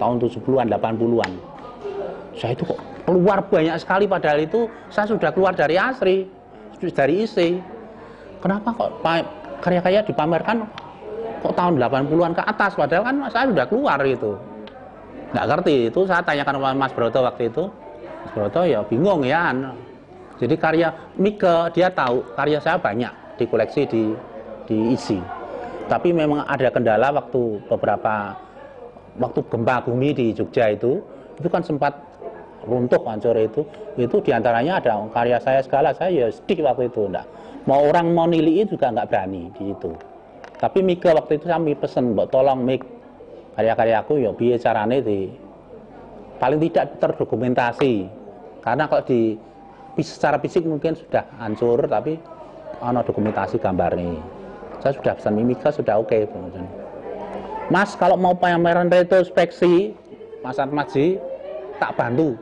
tahun 70-an, 80-an. Saya itu kok keluar banyak sekali, padahal itu saya sudah keluar dari Asri, dari Isi. Kenapa kok karya-karya dipamerkan kok tahun 80-an ke atas, padahal kan saya sudah keluar gitu. Nggak ngerti, itu saya tanyakan sama Mas Broto waktu itu. Mas Broto ya bingung ya. Jadi karya Mika, dia tahu karya saya banyak dikoleksi, diisi. Tapi memang ada kendala waktu gempa bumi di Jogja itu kan sempat runtuh, hancur itu diantaranya ada karya saya segala, saya ya sedih waktu itu. Enggak. Mau orang mau nilai juga nggak berani di situ. Tapi Mika waktu itu kami pesen, mbok tolong Mik, karya-karyaku ya biar caranya paling tidak terdokumentasi. Karena kalau secara fisik mungkin sudah hancur, tapi ada dokumentasi gambarnya. Saya sudah pesan Mika, sudah oke. Mas, kalau mau pameran retrospeksi Mas Atmaji, tak bantu.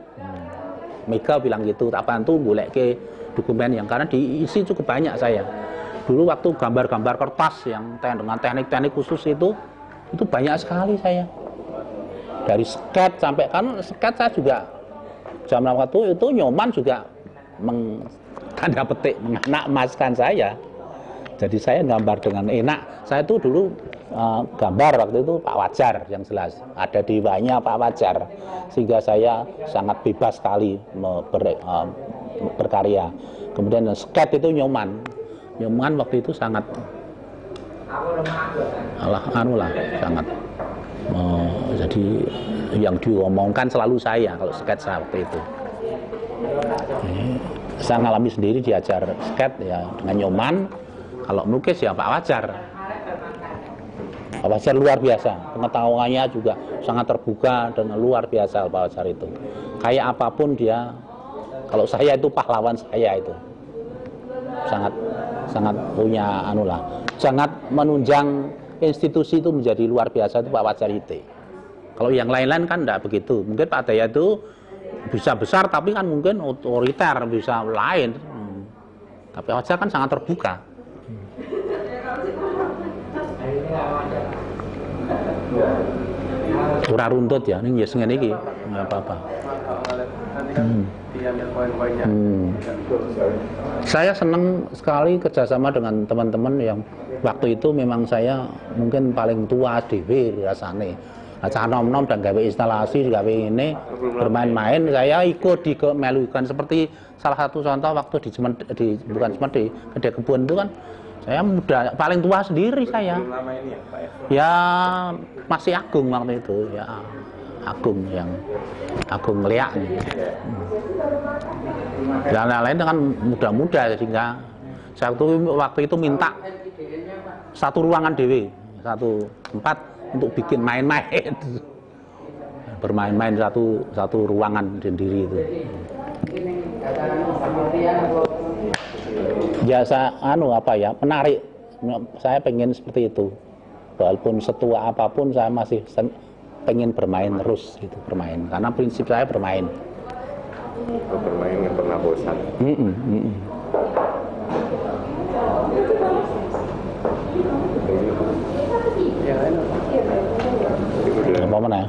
Mika bilang gitu, tak bantu boleh ke dokumen yang karena diisi cukup banyak saya. Dulu waktu gambar-gambar kertas yang dengan teknik-teknik khusus itu banyak sekali saya. Dari sket sampai kan sket saya juga zaman waktu itu Nyoman juga tanda petik menganak-emaskan saya. Jadi saya gambar dengan enak. Saya tuh dulu gambar waktu itu Pak Wajar yang jelas. Ada diwanya Pak Wajar. Sehingga saya sangat bebas sekali berkarya. Kemudian sket itu Nyoman. Nyoman waktu itu sangat sangat jadi yang diomongkan selalu saya kalau sketsa waktu itu. Saya ngalami sendiri diajar sket ya dengan Nyoman. Kalau melukis ya Pak Wajar. Pak Wajar luar biasa, pengetahuannya juga sangat terbuka dan luar biasa Pak Wajar itu. Kayak apapun dia, kalau saya itu pahlawan saya itu. Sangat punya sangat menunjang institusi itu menjadi luar biasa itu Pak Wajar itu. Kalau yang lain-lain kan enggak begitu. Mungkin Pak Daya itu bisa besar tapi kan mungkin otoriter, bisa lain. Tapi Pak Wajar kan sangat terbuka. Ora runtut ya, ini yes ngene iki, enggak apa-apa. Saya senang sekali kerjasama dengan teman-teman yang waktu itu memang saya mungkin paling tua dhewe rasane. Cah nom-nom dan gawe instalasi, gawe ini bermain-main, saya ikut dimelukan seperti salah satu contoh waktu di Gede Kebun itu kan saya muda, paling tua sendiri saya. Belum lama ini ya Pak ya? Ya masih Agung waktu itu ya. Agung Ngeliak. Dan lain-lain dengan muda-muda sehingga saya waktu itu minta satu ruangan dewe, satu tempat untuk bikin main-main. Bermain-main satu ruangan sendiri itu. Ya saya menarik. Saya pengen seperti itu. Walaupun setua apapun saya masih pengen bermain terus gitu, bermain. Karena prinsip saya bermain. Bermain nggak pernah bosan. Apa mana?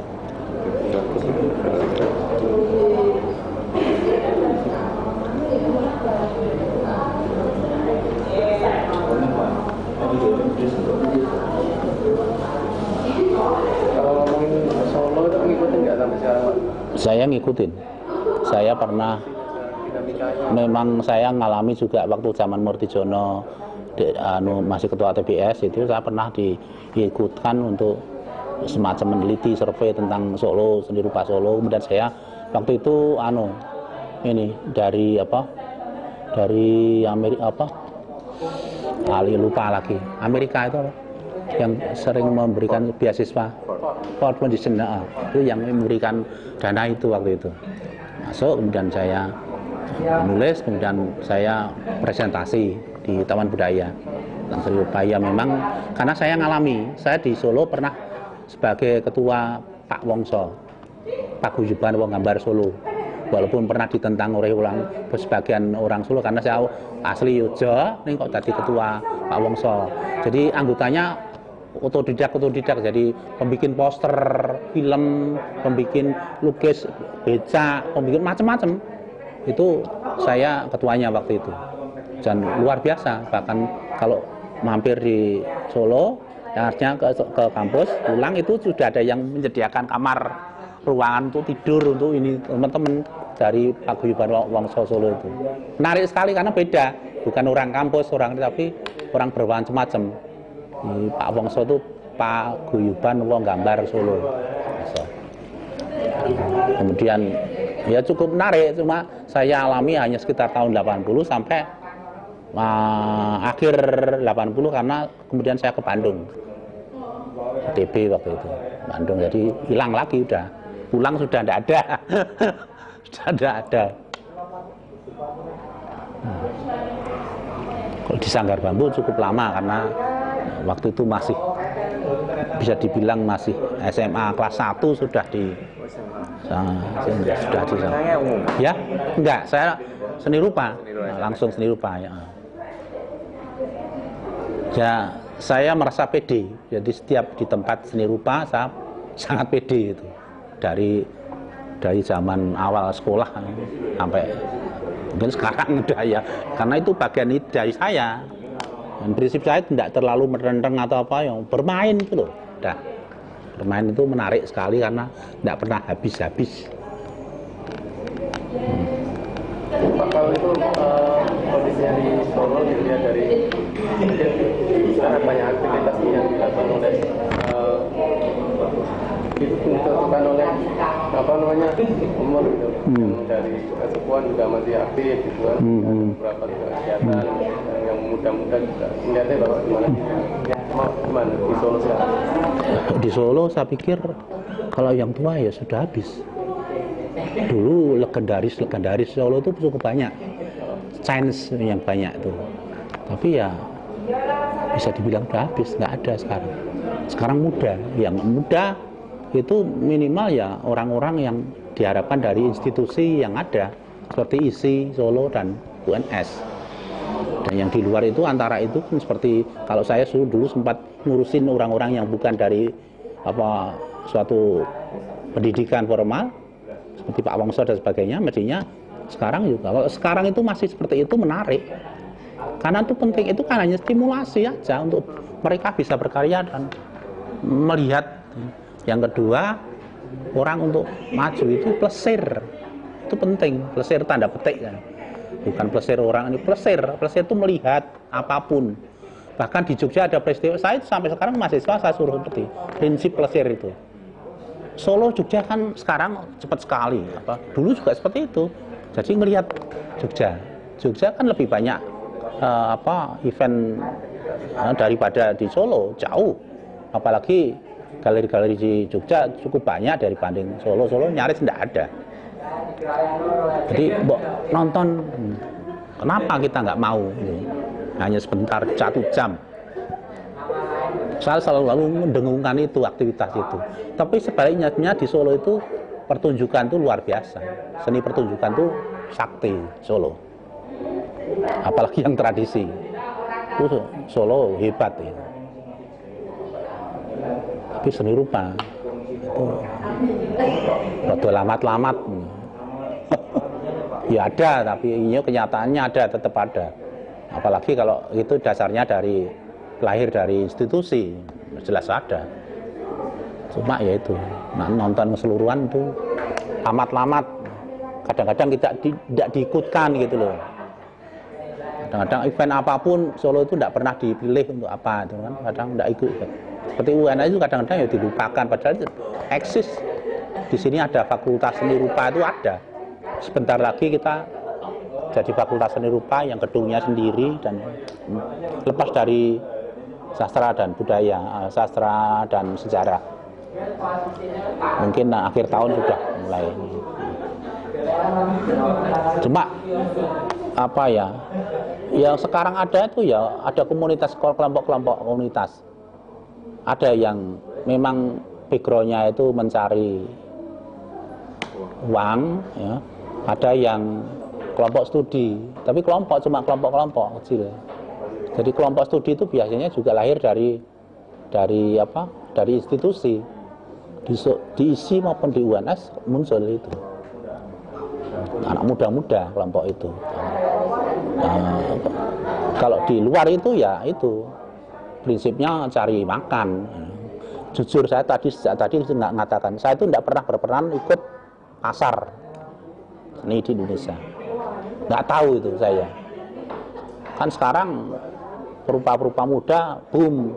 Kalau ngomongin Solo itu ngikutin nggak sampai sekarang? Saya ngikutin. Saya pernah memang saya ngalami juga waktu zaman Murtijono masih ketua TBS itu saya pernah diikutkan untuk semacam meneliti survei tentang Solo, seni rupa Solo. Kemudian saya waktu itu ini dari Amerika lupa lagi. Amerika itu apa? Yang sering memberikan beasiswa Ford Foundation itu yang memberikan dana itu waktu itu. Masuk kemudian saya menulis, kemudian saya presentasi di Taman Budaya tentang seni rupa. Ya memang karena saya ngalami, saya di Solo pernah sebagai ketua Pak Wongso Paguyuban Wong Gambar Solo, walaupun pernah ditentang oleh sebagian orang Solo karena saya asli Yogyakarta, ini kok jadi ketua Pak Wongso. Jadi anggotanya otodidak, jadi pembikin poster film, pembikin lukis becak, pembikin macam-macam. Itu saya ketuanya waktu itu. Dan luar biasa, bahkan kalau mampir di Solo yang artinya ke kampus, pulang itu sudah ada yang menyediakan kamar ruangan untuk tidur untuk ini teman-teman dari Paguyuban Wongso Solo itu. Menarik sekali karena beda, bukan orang kampus, tapi orang bermacam-macam. Pak Wongso itu Paguyuban Wong Gambar Solo. Kemudian ya cukup menarik, cuma saya alami hanya sekitar tahun 80 sampai akhir 80 karena kemudian saya ke Bandung, TB waktu itu, Bandung, jadi hilang lagi udah, pulang sudah tidak ada, sudah tidak ada. Kalau di Sanggar Bambu cukup lama karena waktu itu masih bisa dibilang masih SMA kelas 1 sudah di sudah di ya enggak, saya seni rupa, langsung seni rupa ya. Ya, saya merasa pede. Jadi setiap di tempat seni rupa saya sangat pede itu. Dari zaman awal sekolah sampai mungkin sekarang udah ya. Karena itu bagian dari saya. Dan prinsip saya tidak terlalu merenteng atau apa, yang bermain itu loh. Udah. Bermain itu menarik sekali karena tidak pernah habis-habis. Pak, kalau itu kondisinya di Solo dilihat dari sekarang banyak aktivitas yang dilakukan oleh itu ditentukan oleh apa namanya umur gitu. Dari kesepuan juga masih aktif gitu kan. Beberapa kegiatan yang muda-muda juga melihatnya bahwa gimana di Solo sekarang? Di Solo saya pikir kalau yang tua ya sudah habis. Dulu legendaris Solo itu cukup banyak, sains yang banyak itu, tapi ya bisa dibilang udah habis, nggak ada sekarang. Sekarang muda, yang muda itu minimal ya orang-orang yang diharapkan dari institusi yang ada seperti ISI Solo dan UNS. Dan yang di luar itu antara itu kan seperti kalau saya dulu sempat ngurusin orang-orang yang bukan dari apa suatu pendidikan formal seperti Pak Wongso dan sebagainya, mestinya sekarang juga. Kalau sekarang itu masih seperti itu menarik. Karena itu penting, itu kan hanya stimulasi aja untuk mereka bisa berkarya dan melihat. Yang kedua, orang untuk maju itu plesir. Itu penting, plesir tanda petik kan. Bukan plesir orang, ini plesir itu melihat apapun. Bahkan di Jogja ada peristiwa, saya sampai sekarang mahasiswa saya suruh seperti prinsip plesir itu. Solo, Jogja kan sekarang cepat sekali. Dulu juga seperti itu. Jadi melihat Jogja kan lebih banyak event daripada di Solo, jauh. Apalagi galeri-galeri di Jogja cukup banyak dibanding Solo. Solo nyaris tidak ada. Jadi nonton, kenapa kita nggak mau? Hanya sebentar, 1 jam. Saya selalu mendengungkan itu, aktivitas itu. Tapi sebaliknya di Solo itu pertunjukan itu luar biasa. Seni pertunjukan itu sakti Solo. Apalagi yang tradisi. Itu Solo hebat ya. Tapi seni rupa itu rada lamat-lamat. Ya ada, tapi ini kenyataannya ada, tetap ada. Apalagi kalau itu dasarnya lahir dari institusi, jelas ada. Cuma ya itu, nonton keseluruhan itu amat-lamat. Kadang-kadang kita tidak diikutkan gitu loh. Kadang-kadang event apapun Solo itu tidak pernah dipilih untuk apa, itu kan. Kadang tidak ikut. Seperti UNS itu kadang-kadang ya dilupakan, padahal itu eksis. Di sini ada fakultas seni rupa itu ada. Sebentar lagi kita jadi fakultas seni rupa yang gedungnya sendiri dan lepas dari sastra dan budaya, sastra dan sejarah. Mungkin akhir tahun sudah mulai. Cuma apa ya? Yang sekarang ada itu ya ada komunitas, kelompok-kelompok komunitas. Ada yang memang backgroundnya itu mencari uang, ya. Ada yang kelompok studi, tapi cuma kelompok kecil. Jadi kelompok studi itu biasanya juga lahir dari institusi, di ISI maupun di UNS muncul itu anak muda-muda kelompok itu. Kalau di luar itu ya itu prinsipnya cari makan. Jujur saya sejak tadi nggak mengatakan, saya itu tidak pernah berperan ikut pasar seni di Indonesia. Nggak tahu itu saya. Kan sekarang perupa-perupa muda boom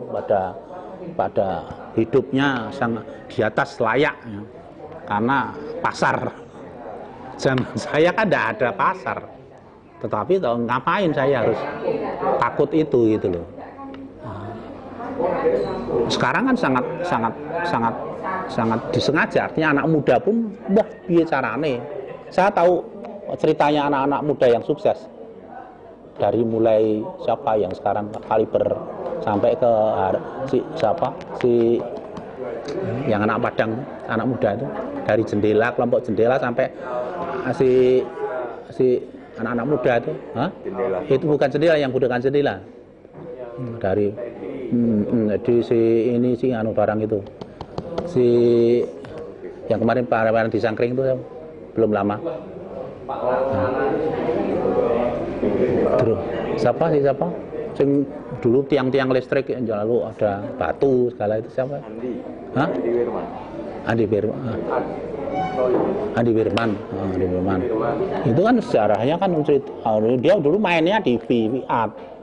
pada hidupnya sangat di atas layak ya. Karena pasar. Zaman saya kan tidak ada pasar. Tetapi ngapain saya harus takut itu gitu loh. Sekarang kan sangat disengaja, artinya anak muda pun wah piye carane. Saya tahu ceritanya anak-anak muda yang sukses. Dari mulai siapa yang sekarang kaliber sampai ke si yang anak Padang, anak muda itu, dari jendela, kelompok jendela sampai si anak-anak muda itu, itu bukan jendela, yang bukan jendela. Dari di si anu barang itu, si yang kemarin pameran di Sangkring itu belum lama. Terus siapa sing dulu tiang-tiang listrik lalu ada batu segala itu siapa? Andi Wirman. Itu kan sejarahnya kan dia dulu mainnya di Fiat.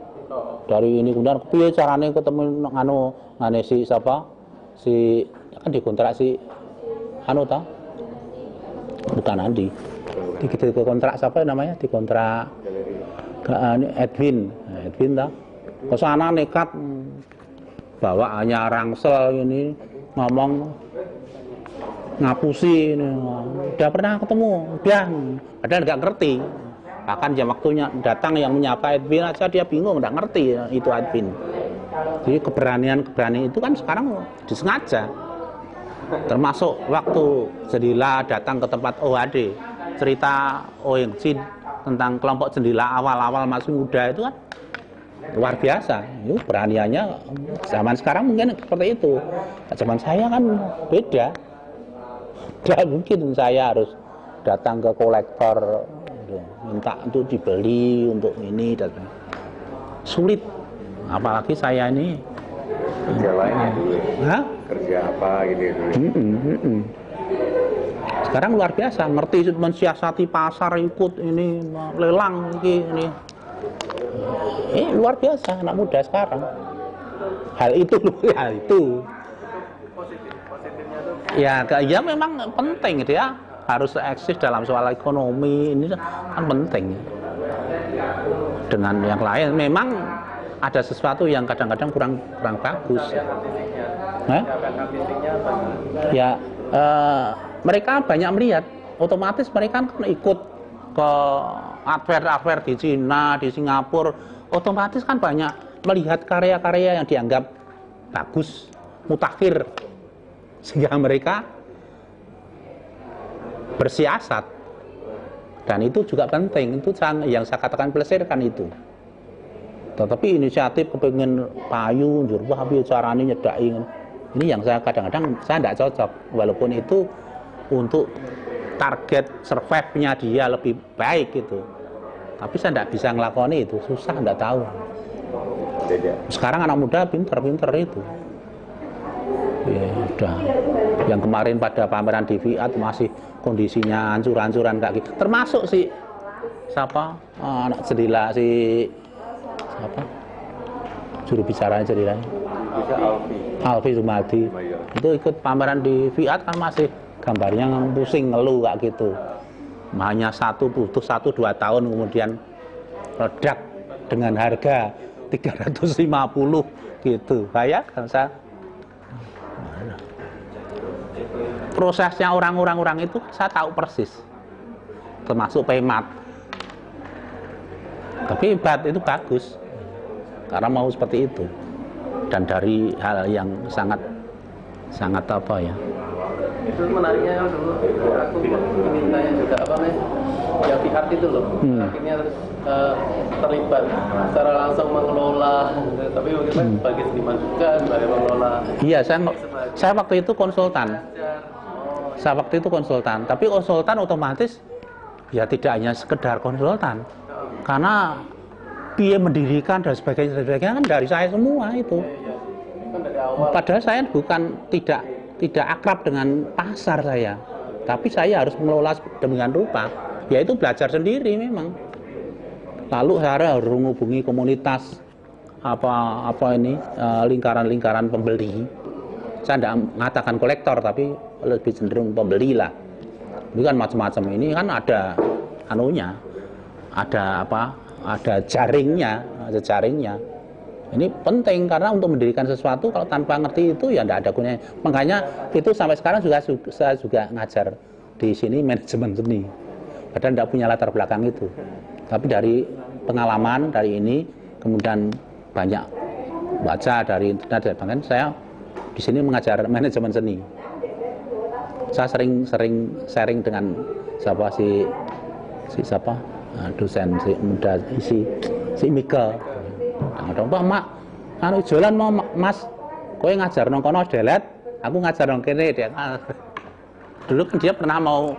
Dari ini kemudian piye carane ketemu ngane si siapa? Si kan dikontrak si anu ta? Bukan Andi. Dikontrak siapa namanya? Dikontrak Edwin ta. Kesana nekat bawaannya rangsel ini ngomong ngapusi ini. Udah pernah ketemu, udah. Padahal nggak ngerti. Bahkan jam waktunya datang yang menyapa Edwin aja dia bingung, nggak ngerti itu Edwin. Jadi keberanian itu kan sekarang disengaja. Termasuk waktu Jendela datang ke tempat OHD, cerita Oeng Chin tentang kelompok Jendela awal-awal masih muda itu kan luar biasa. Itu beraniannya zaman sekarang mungkin seperti itu. Zaman saya kan beda. Tidak mungkin saya harus datang ke kolektor minta untuk dibeli untuk ini dan sulit. Apalagi saya ini kerja lain ya dulu. Kerja apa gitu dulu. Sekarang luar biasa, ngerti mensiasati pasar, ikut ini lelang ini luar biasa anak muda sekarang. Hal itu ya memang penting dia harus eksis dalam soal ekonomi ini kan penting. Dengan yang lain memang ada sesuatu yang kadang-kadang kurang bagus. Ya mereka banyak melihat, otomatis mereka kan ikut ke adver di Cina, di Singapura, otomatis kan banyak melihat karya-karya yang dianggap bagus, mutakhir, sehingga mereka bersiasat. Dan itu juga penting, itu yang saya katakan pelesir kan itu. Tetapi inisiatif kepingin payu, wah caranya nyedai, ini yang saya kadang-kadang saya tidak cocok, walaupun itu untuk target survive-nya dia lebih baik gitu. Tapi saya tidak bisa ngelakoni itu, susah, tidak tahu. Sekarang anak muda pinter itu. Ya udah. Yang kemarin pada pameran di Fiat masih kondisinya hancur-hancuran kayak gitu. Termasuk si siapa? Anak Jendela si siapa? Juru bicara Jendela. Alfi Sumadi. Itu ikut pameran di Fiat kan masih gambarnya pusing ngeluh kayak gitu. Hanya butuh 1-2 tahun kemudian meledak dengan harga 350 gitu. Bayangkan saya. Prosesnya orang itu saya tahu persis. Termasuk Pemat. Tapi hebat itu bagus. Karena mau seperti itu. Dan dari hal yang sangat apa ya? Itu menariknya dulu aku ingin tanya juga apa nih ya pihak itu loh akhirnya terlibat secara langsung mengelola, tapi bagaimana sebagai seniman juga sebagai mengelola. Iya, saya waktu itu konsultan. Tapi konsultan otomatis ya tidak hanya sekedar konsultan, karena dia mendirikan dan sebagainya kan dari saya semua itu. Kan dari awal. Padahal saya bukan tidak akrab dengan pasar saya, tapi saya harus mengelola dengan rupa, yaitu belajar sendiri memang. Lalu saya harus menghubungi komunitas lingkaran-lingkaran pembeli. Saya tidak mengatakan kolektor, tapi lebih cenderung pembeli lah. Ini kan macam-macam, ini kan ada anunya, ada jaringnya. Ini penting karena untuk mendirikan sesuatu kalau tanpa ngerti itu ya tidak ada gunanya. Makanya itu sampai sekarang saya juga ngajar di sini manajemen seni. Padahal tidak punya latar belakang itu. Tapi dari pengalaman dari ini, kemudian banyak baca dari internet dan bahkan saya di sini mengajar manajemen seni. Saya sering sharing dengan siapa dosen si muda si Mika. Kadang Pak Mak, anu jualan mau Mas, kowe ngajar nang kono delet, aku ngajar nang kene dia. Dulu kan dia pernah mau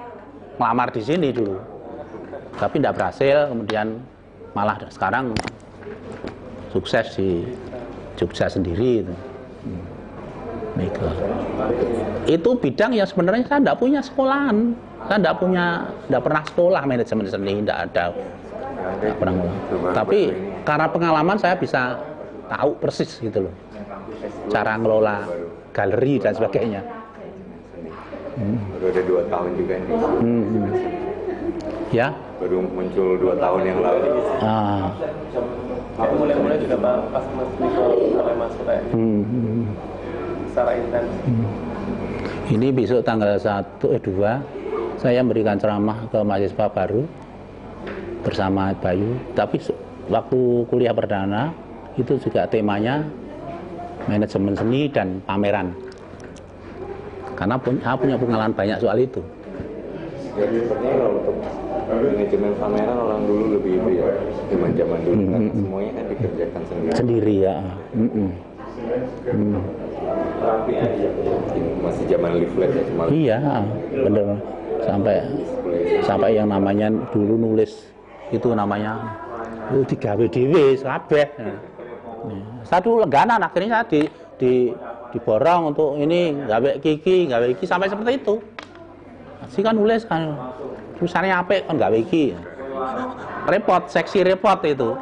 melamar di sini dulu. Tapi tidak berhasil, kemudian malah sekarang sukses di Jogja sendiri itu. Mega. Itu bidang yang sebenarnya saya tidak punya sekolahan. Saya tidak pernah sekolah manajemen seni, tidak ada. Tidak pernah ngulang. Tapi karena pengalaman saya bisa tahu persis gitu loh. Cara ngelola galeri dan sebagainya. Baru ada 2 tahun juga nih. Ya. Baru muncul 2 tahun yang lalu. Aku mulai juga pas Mas Niko mulai masuk kayak secara intens. Ini besok tanggal 2 saya memberikan ceramah ke mahasiswa baru bersama Bayu. Tapi waktu kuliah perdana itu juga temanya manajemen seni dan pameran. Karena saya punya pengalaman banyak soal itu. Jadi sepertinya kalau untuk manajemen pameran orang dulu lebih itu ya, zaman dulu kan semuanya kan dikerjakan sendiri. Sendiri ya. Tapi masih zaman leaflet ya cuma. Iya, bener. Sampai yang namanya dulu nulis itu namanya digawe dhewe kabeh. Satu lengganan akhirnya saya diborong untuk ini gawe iki sampai seperti itu. Si kan nulis kan tulisannya apik kan gawe iki. Repot, seksi repot itu.